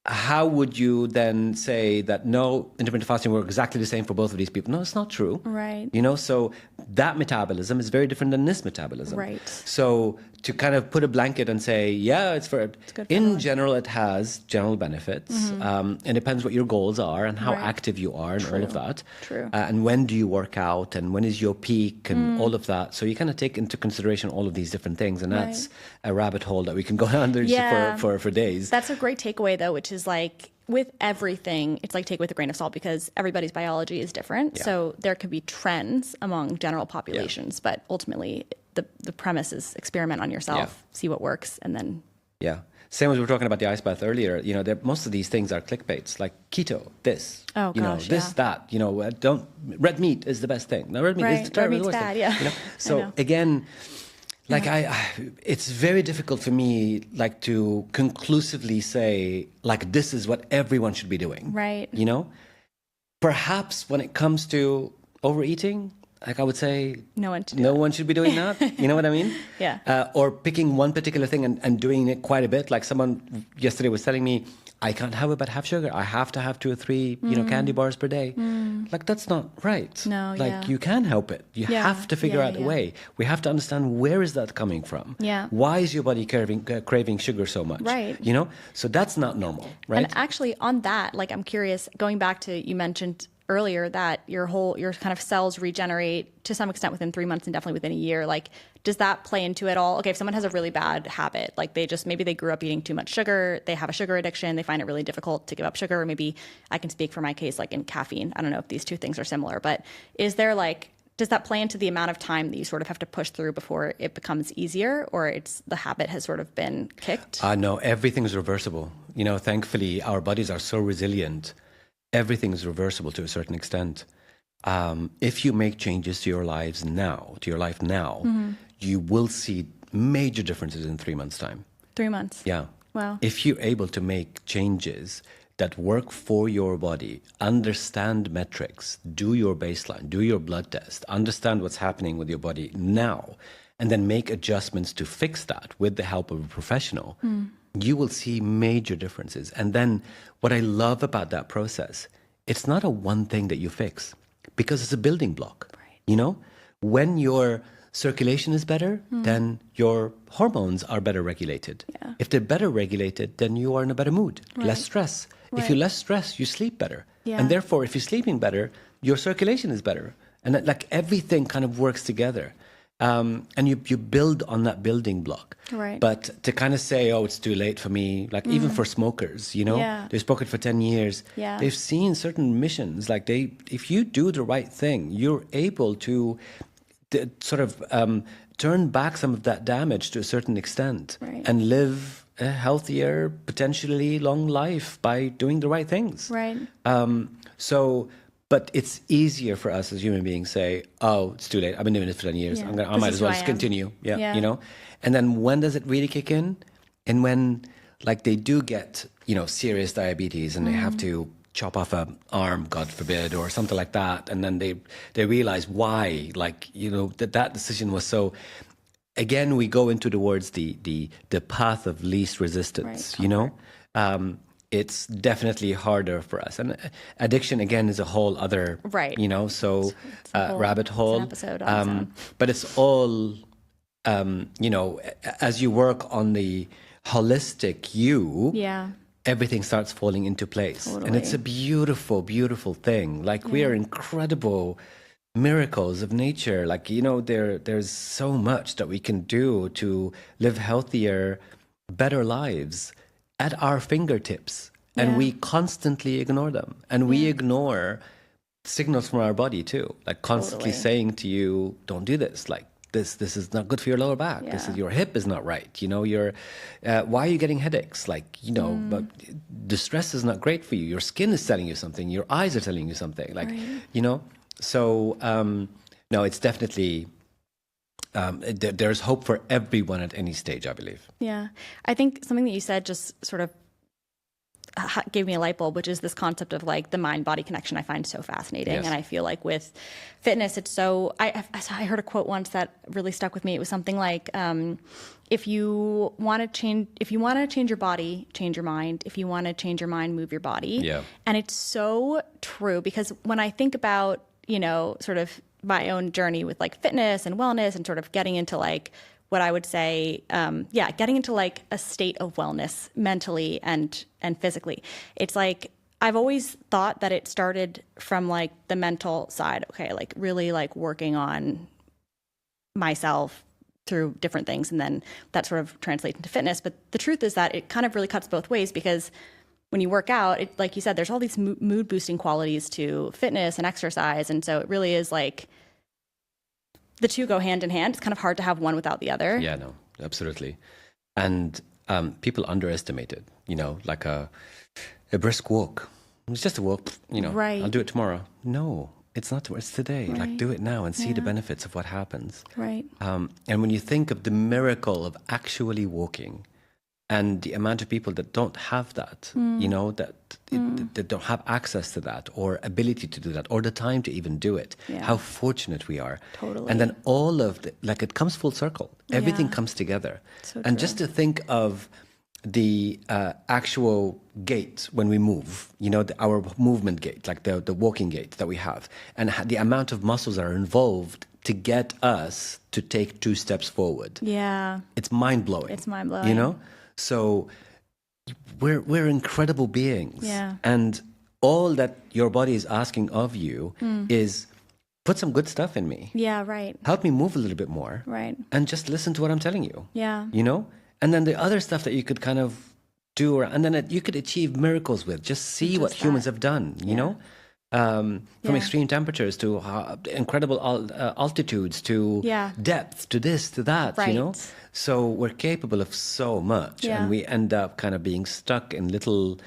how would you then say that no, intermittent fasting works exactly the same for both of these people? No, it's not true. Right. You know, so that metabolism is very different than this metabolism. Right. So to kind of put a blanket and say, yeah, it's good for in general, it has general benefits. And it depends what your goals are and how active you are and all of that. True. And when do you work out and when is your peak and all of that. So you kind of take into consideration all of these different things. And that's a rabbit hole that we can go down there for days. That's a great takeaway, though, which is like with everything, it's like take with a grain of salt because everybody's biology is different. Yeah. So there could be trends among general populations, but ultimately the premise is experiment on yourself, see what works, and then... Yeah. Same as we were talking about the ice bath earlier. You know, most of these things are clickbaits, like keto, this, that. You know, red meat is the best thing. No, red meat is terrible. Red meat's bad, yeah. You know? So again, like it's very difficult for me, like to conclusively say, like this is what everyone should be doing. Right. You know, perhaps when it comes to overeating, like I would say, no one should be doing that. You know what I mean? Yeah. Or picking one particular thing and doing it quite a bit. Like someone yesterday was telling me, I can't have it but have sugar. I have to have 2 or 3, candy bars per day. Like that's not right. No, like you can help it. You have to figure out a way. We have to understand where is that coming from. Yeah. Why is your body craving sugar so much? Right. You know? So that's not normal, right? And actually on that, like I'm curious, going back to, you mentioned earlier that your kind of cells regenerate to some extent within 3 months and definitely within a year. Like, does that play into it all? Okay, if someone has a really bad habit, like maybe they grew up eating too much sugar, they have a sugar addiction, they find it really difficult to give up sugar, or maybe I can speak for my case, like in caffeine. I don't know if these two things are similar, but does that play into the amount of time that you sort of have to push through before it becomes easier, or the habit has sort of been kicked? No, everything's reversible. You know, thankfully our bodies are so resilient. Everything is reversible to a certain extent. If you make changes to your life now, you will see major differences in 3 months' time. 3 months? Yeah. Wow. If you're able to make changes that work for your body, understand metrics, do your baseline, do your blood test, understand what's happening with your body now, and then make adjustments to fix that with the help of a professional, you will see major differences. And then what I love about that process, it's not a one thing that you fix because it's a building block. Right. You know, when your circulation is better, then your hormones are better regulated. Yeah. If they're better regulated, then you are in a better mood, less stress. Right. If you're less stressed, you sleep better. Yeah. And therefore, if you're sleeping better, your circulation is better. And like everything kind of works together. And you build on that building block. Right. But to kind of say, oh, it's too late for me, like even for smokers, you know, they've smoked for 10 years. Yeah. They've seen certain missions, like if you do the right thing, you're able to sort of turn back some of that damage to a certain extent and live a healthier, potentially long life by doing the right things. Right. But it's easier for us as human beings say, oh, it's too late. I've been doing this for 10 years. Yeah. I might as well just continue. Yeah. You know? And then when does it really kick in? And when like they do get, serious diabetes and they have to chop off an arm, God forbid, or something like that. And then they realize why, that decision was so... Again, we go into towards the path of least resistance, it's definitely harder for us. And addiction, again, is a whole other, so rabbit hole. It's an episode on its own. But it's all, as you work on the holistic you, everything starts falling into place. Totally. And it's a beautiful, beautiful thing. Like we are incredible miracles of nature. Like, there's so much that we can do to live healthier, better lives at our fingertips. And we constantly ignore them. And we ignore signals from our body too, like constantly saying to you, don't do this. Like, this is not good for your lower back. This is, your hip is not right. Why are you getting headaches? Like, but the stress is not great for you. Your skin is telling you something. Your eyes are telling you something. Like, So, no, it's definitely, there's hope for everyone at any stage, I believe. Yeah. I think something that you said just sort of gave me a light bulb, which is this concept of like the mind-body connection I find so fascinating. Yes. And I feel like with fitness, it's so, I heard a quote once that really stuck with me. It was something like, if you want to change your body, change your mind. If you want to change your mind, move your body. Yeah. And it's so true, because when I think about, sort of my own journey with like fitness and wellness and sort of getting into like what I would say, getting into like a state of wellness mentally and physically. It's like, I've always thought that it started from like the mental side. Okay. Like really like working on myself through different things. And then that sort of translates into fitness. But the truth is that it kind of really cuts both ways, because when you work out, it, like you said, there's all these mood boosting qualities to fitness and exercise. And so it really is like, the two go hand in hand. It's kind of hard to have one without the other. Yeah, no, absolutely. And people underestimate it, like a brisk walk. It's just a walk, Right. I'll do it tomorrow. No, it's not tomorrow, it's today. Right. Like, do it now and see the benefits of what happens. Right. And when you think of the miracle of actually walking, and the amount of people that don't have that, that don't have access to that or ability to do that or the time to even do it, how fortunate we are. Totally. And then all of it comes full circle. Everything comes together. So and true. just to think of the actual gait when we move, our movement gait, like the walking gait that we have, and the amount of muscles that are involved to get us to take 2 steps forward. Yeah. It's mind-blowing. It's mind-blowing. So we're incredible beings. Yeah. And all that your body is asking of you is put some good stuff in me. Yeah, right. Help me move a little bit more. Right. And just listen to what I'm telling you. Yeah. And then the other stuff that you could kind of do, and then you could achieve miracles with. Just see what humans have done, from extreme temperatures to incredible altitudes to depth to this to that, Right. So we're capable of so much, and we end up kind of being stuck in little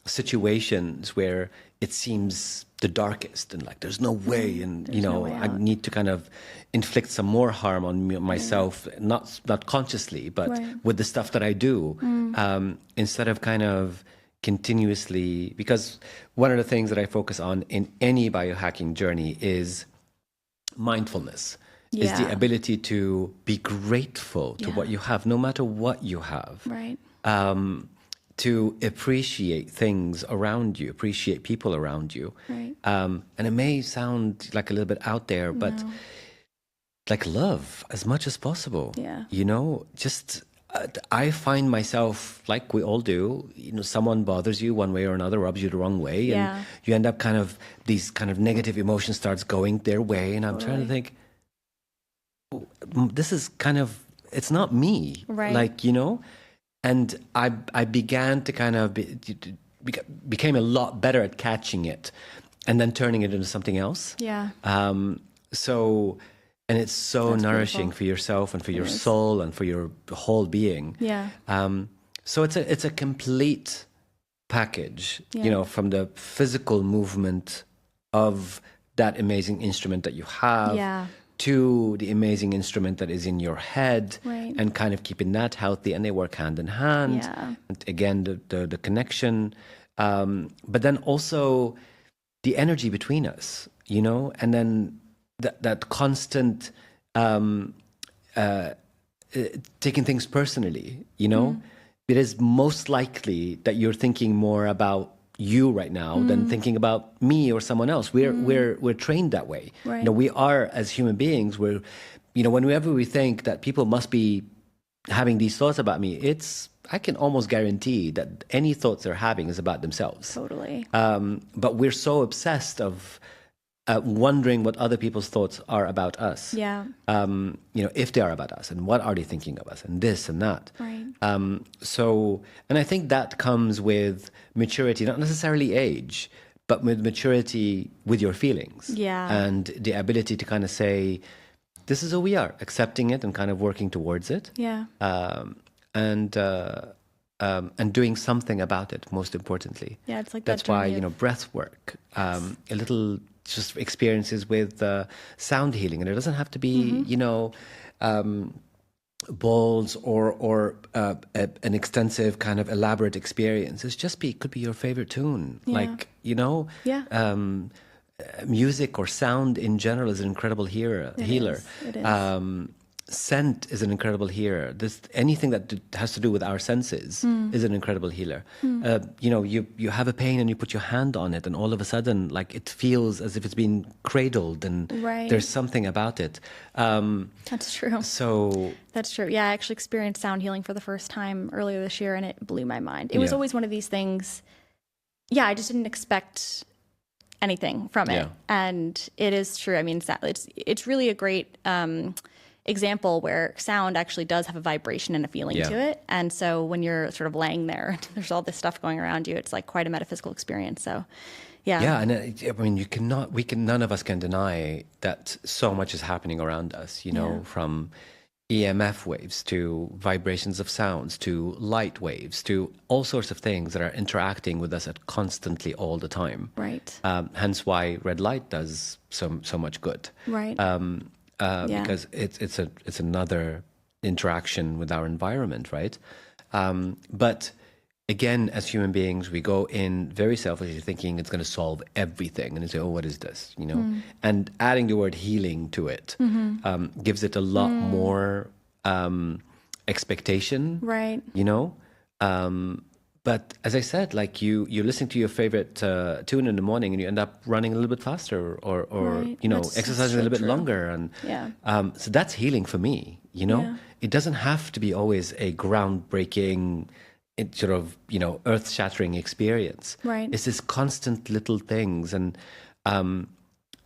situations where it seems the darkest and like there's no way, and no way I out. need to kind of inflict some more harm on myself, not consciously, but with the stuff that I do, instead of kind of continuously, because one of the things that I focus on in any biohacking journey is mindfulness. Is the ability to be grateful to what you have, no matter what you have. Right. To appreciate things around you, appreciate people around you. Right. And it may sound like a little bit out there, but like love as much as possible. Yeah. Just I find myself, like we all do, someone bothers you one way or another, rubs you the wrong way, and you end up these kind of negative emotions starts going their way, and I'm trying to think, this is it's not me, right? And I began to kind of became a lot better at catching it, and then turning it into something else. Yeah. And it's so That's nourishing beautiful. for yourself and for your soul and for your whole being. Yeah. So it's a complete package, from the physical movement of that amazing instrument that you have to the amazing instrument that is in your head, and kind of keeping that healthy, and they work hand in hand. Yeah. And again, the connection, but then also the energy between us, and then that constant taking things personally, It is most likely that you're thinking more about you right now than thinking about me or someone else. We're trained that way. Right. We are, as human beings, whenever we think that people must be having these thoughts about me, I can almost guarantee that any thoughts they're having is about themselves. Totally. But we're so obsessed of wondering what other people's thoughts are about us. Yeah. If they are about us, and what are they thinking of us, and this and that. Right. And I think that comes with maturity, not necessarily age, but with maturity with your feelings. Yeah. And the ability to kind of say, this is who we are, accepting it and kind of working towards it. Yeah. And doing something about it, most importantly. Yeah, it's like that's that why, journey of- breath work, a little just experiences with sound healing. And it doesn't have to be, balls or an extensive kind of elaborate experience. It's just could be your favorite tune. Yeah. Yeah. Music or sound in general is an incredible healer. It is. Scent is an incredible healer. Anything that has to do with our senses is an incredible healer. You have a pain and you put your hand on it, and all of a sudden, like, it feels as if it's been cradled, and Right. there's something about it. That's true. So That's true. Yeah, I actually experienced sound healing for the first time earlier this year, and it blew my mind. It was always one of these things. Yeah, I just didn't expect anything from it, Yeah. and it is true. I mean, it's really a great example where sound actually does have a vibration and a feeling Yeah. to it. And so when you're sort of laying there, there's all this stuff going around you. It's like quite a metaphysical experience. So, yeah. yeah, and none of us can deny that so much is happening around us. Yeah. From EMF waves to vibrations of sounds to light waves to all sorts of things that are interacting with us constantly all the time. Right. Hence why red light does so much good. Right. Yeah. Because it's another interaction with our environment, right? But again, as human beings, we go in very selfishly thinking it's going to solve everything, and you say, "Oh, what is this?" And adding the word healing to it gives it a lot more expectation, Right. But as I said, like you listen to your favorite tune in the morning, and you end up running a little bit faster, or Right. That's exercising so a little bit true. longer, and Yeah. so that's healing for me. Yeah. It doesn't have to be always a groundbreaking, earth-shattering experience. Right. It's this constant little things, and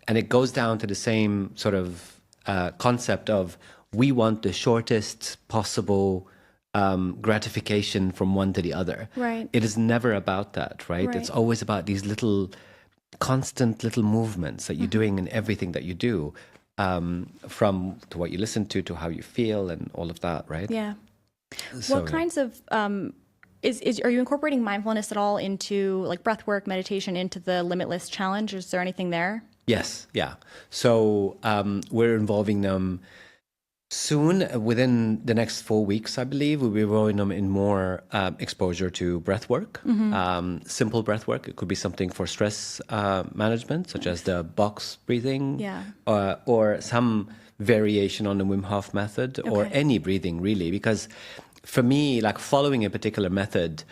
it goes down to the same sort of concept of we want the shortest possible gratification from one to the other. Right. It is never about that, right? Right. It's always about these constant little movements that you're doing in everything that you do, from to what you listen to how you feel and all of that, right? Yeah. So, What kinds of are you incorporating mindfulness at all into, like, breath work, meditation, into the Limitless challenge? Is there anything there? Yes, yeah. So we're involving them soon. Within the next 4 weeks, I believe, we'll be involving them in more exposure to breath work, simple breath work. It could be something for stress management, such as the box breathing, Yeah. or some variation on the Wim Hof method, or Okay. any breathing, really. Because for me, like, following a particular method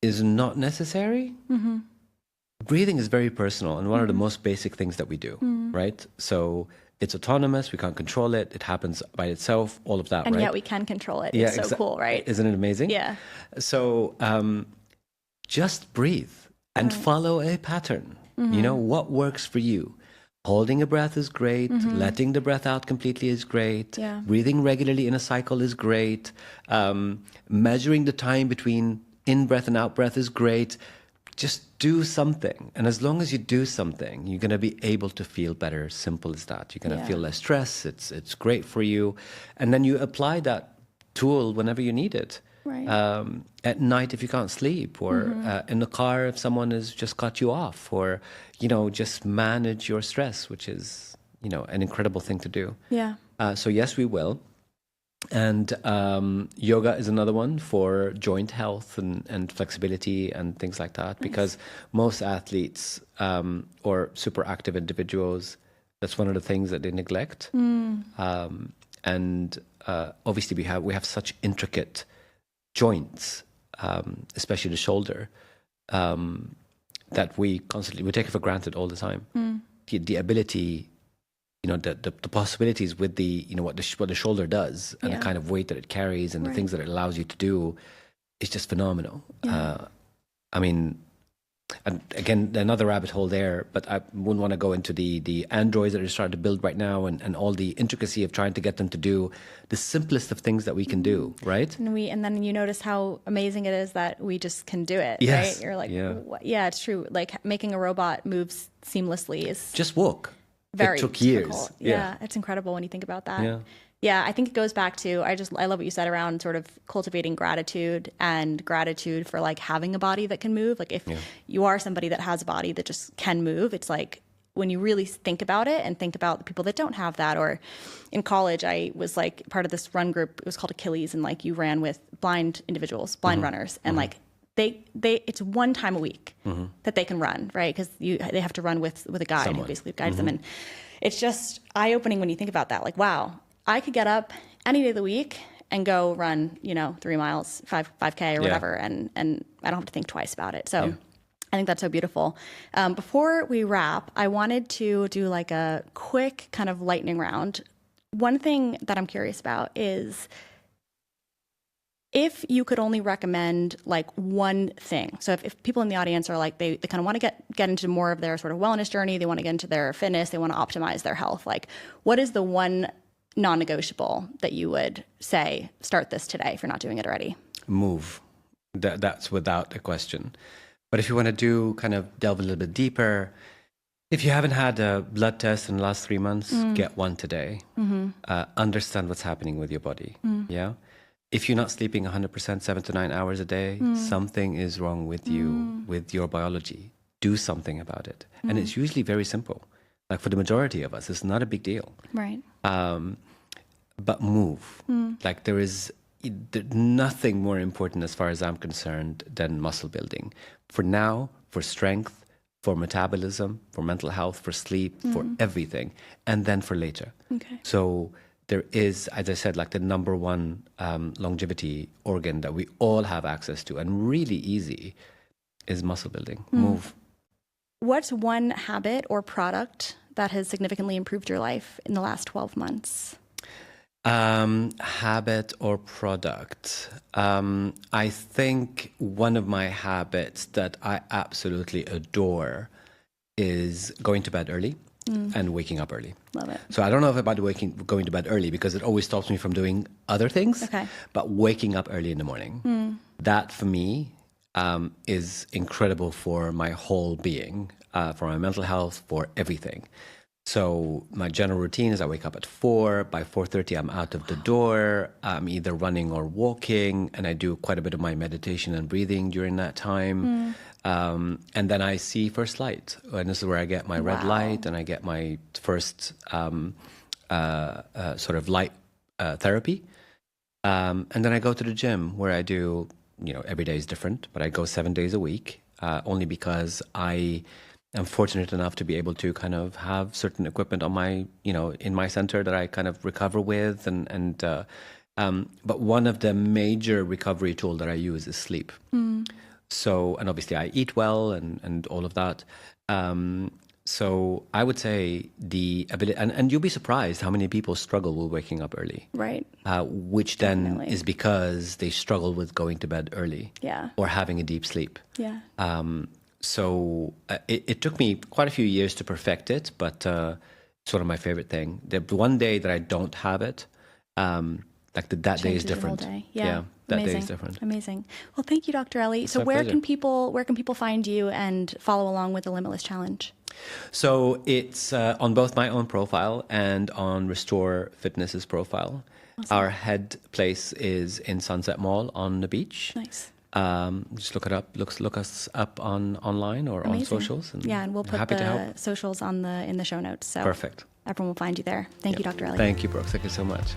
is not necessary. Breathing is very personal and one of the most basic things that we do, right? So it's autonomous. We can't control it. It happens by itself, all of that, And right? yet we can control it. It's so cool, right? Isn't it amazing? Yeah. So just breathe and follow a pattern. What works for you? Holding a breath is great. Letting the breath out completely is great. Yeah. Breathing regularly in a cycle is great. Measuring the time between in-breath and out-breath is great. Just do something. And as long as you do something, you're going to be able to feel better. Simple as that. You're going to feel less stress. It's great for you. And then you apply that tool whenever you need it. Right. At night if you can't sleep, or in the car if someone has just cut you off, or, just manage your stress, which is, an incredible thing to do. Yeah. So yes, we will. And yoga is another one for joint health and flexibility and things like that, because most athletes or super active individuals, that's one of the things that they neglect. And obviously we have such intricate joints, especially the shoulder, that we take it for granted all the time. The ability, the possibilities with what the shoulder does, and the kind of weight that it carries, and the things that it allows you to do, is just phenomenal. Yeah. I mean, And again, another rabbit hole there, but I wouldn't want to go into the androids that are starting to build right now and all the intricacy of trying to get them to do the simplest of things that we can do, right? And then you notice how amazing it is that we just can do it, Yes. right? You're like, Yeah. yeah, it's true. Like making a robot move seamlessly is Just walk. very It took years. difficult. Yeah, it's incredible when you think about that. Yeah. Yeah, I think it goes back to, I love what you said around sort of cultivating gratitude and gratitude for like having a body that can move. Like if you are somebody that has a body that just can move, it's like when you really think about it and think about the people that don't have that. Or in college, I was like part of this run group. It was called Achilles, and like you ran with blind individuals, blind runners, and like they it's one time a week that they can run, right? Because they have to run with a guide who basically guides them, and it's just eye-opening when you think about that. Like, wow, I could get up any day of the week and go run, 3 miles, 5K or whatever, and I don't have to think twice about it. So I think that's so beautiful. Before we wrap, I wanted to do like a quick kind of lightning round. One thing that I'm curious about is if you could only recommend like one thing. So if people in the audience are like, they kind of want to get into more of their sort of wellness journey, they want to get into their fitness, they want to optimize their health. Like, what is the one non-negotiable that you would say, start this today if you're not doing it already? Move. That's without a question. But if you want to kind of delve a little bit deeper, if you haven't had a blood test in the last 3 months, get one today. Understand what's happening with your body. Yeah. If you're not sleeping 100%, 7 to 9 hours a day, something is wrong with you, with your biology. Do something about it. And it's usually very simple. Like for the majority of us, it's not a big deal. Right. But move. Like there's nothing more important as far as I'm concerned than muscle building. For now, for strength, for metabolism, for mental health, for sleep, for everything. And then for later. Okay. So there is, as I said, like the number one longevity organ that we all have access to and really easy is muscle building. Move. What's one habit or product that has significantly improved your life in the last 12 months? Habit or product. I think one of my habits that I absolutely adore is going to bed early and waking up early. Love it. So I don't know if about going to bed early because it always stops me from doing other things. Okay. But waking up early in the morning, that for me is incredible for my whole being, for my mental health, for everything. So my general routine is I wake up at 4. By 4:30, I'm out of the door. I'm either running or walking, and I do quite a bit of my meditation and breathing during that time. And then I see first light, and this is where I get my red light, and I get my first sort of light therapy. And then I go to the gym where I do, every day is different, but I go 7 days a week, only because I'm fortunate enough to be able to kind of have certain equipment on my, in my center that I kind of recover with. But one of the major recovery tools that I use is sleep. So, and obviously I eat well and all of that. So I would say the ability, and you'll be surprised how many people struggle with waking up early. Right. Which then is because they struggle with going to bed early. Yeah. Or having a deep sleep. Yeah. So it took me quite a few years to perfect it, but it's one of my favorite things. The one day that I don't have it, that day is different. Day. Yeah, that Amazing. day is different. Amazing. Well, thank you, Dr. Elie. So where can people find you and follow along with the Limitless Challenge? So it's on both my own profile and on Restore Fitness's profile. Awesome. Our head place is in Sunset Mall on the beach. Nice. Just look it up. Look us up online or on socials. And we'll put the socials in the show notes. So perfect. Everyone will find you there. Thank you, Dr. Elie. Thank you, Brooke. Thank you so much.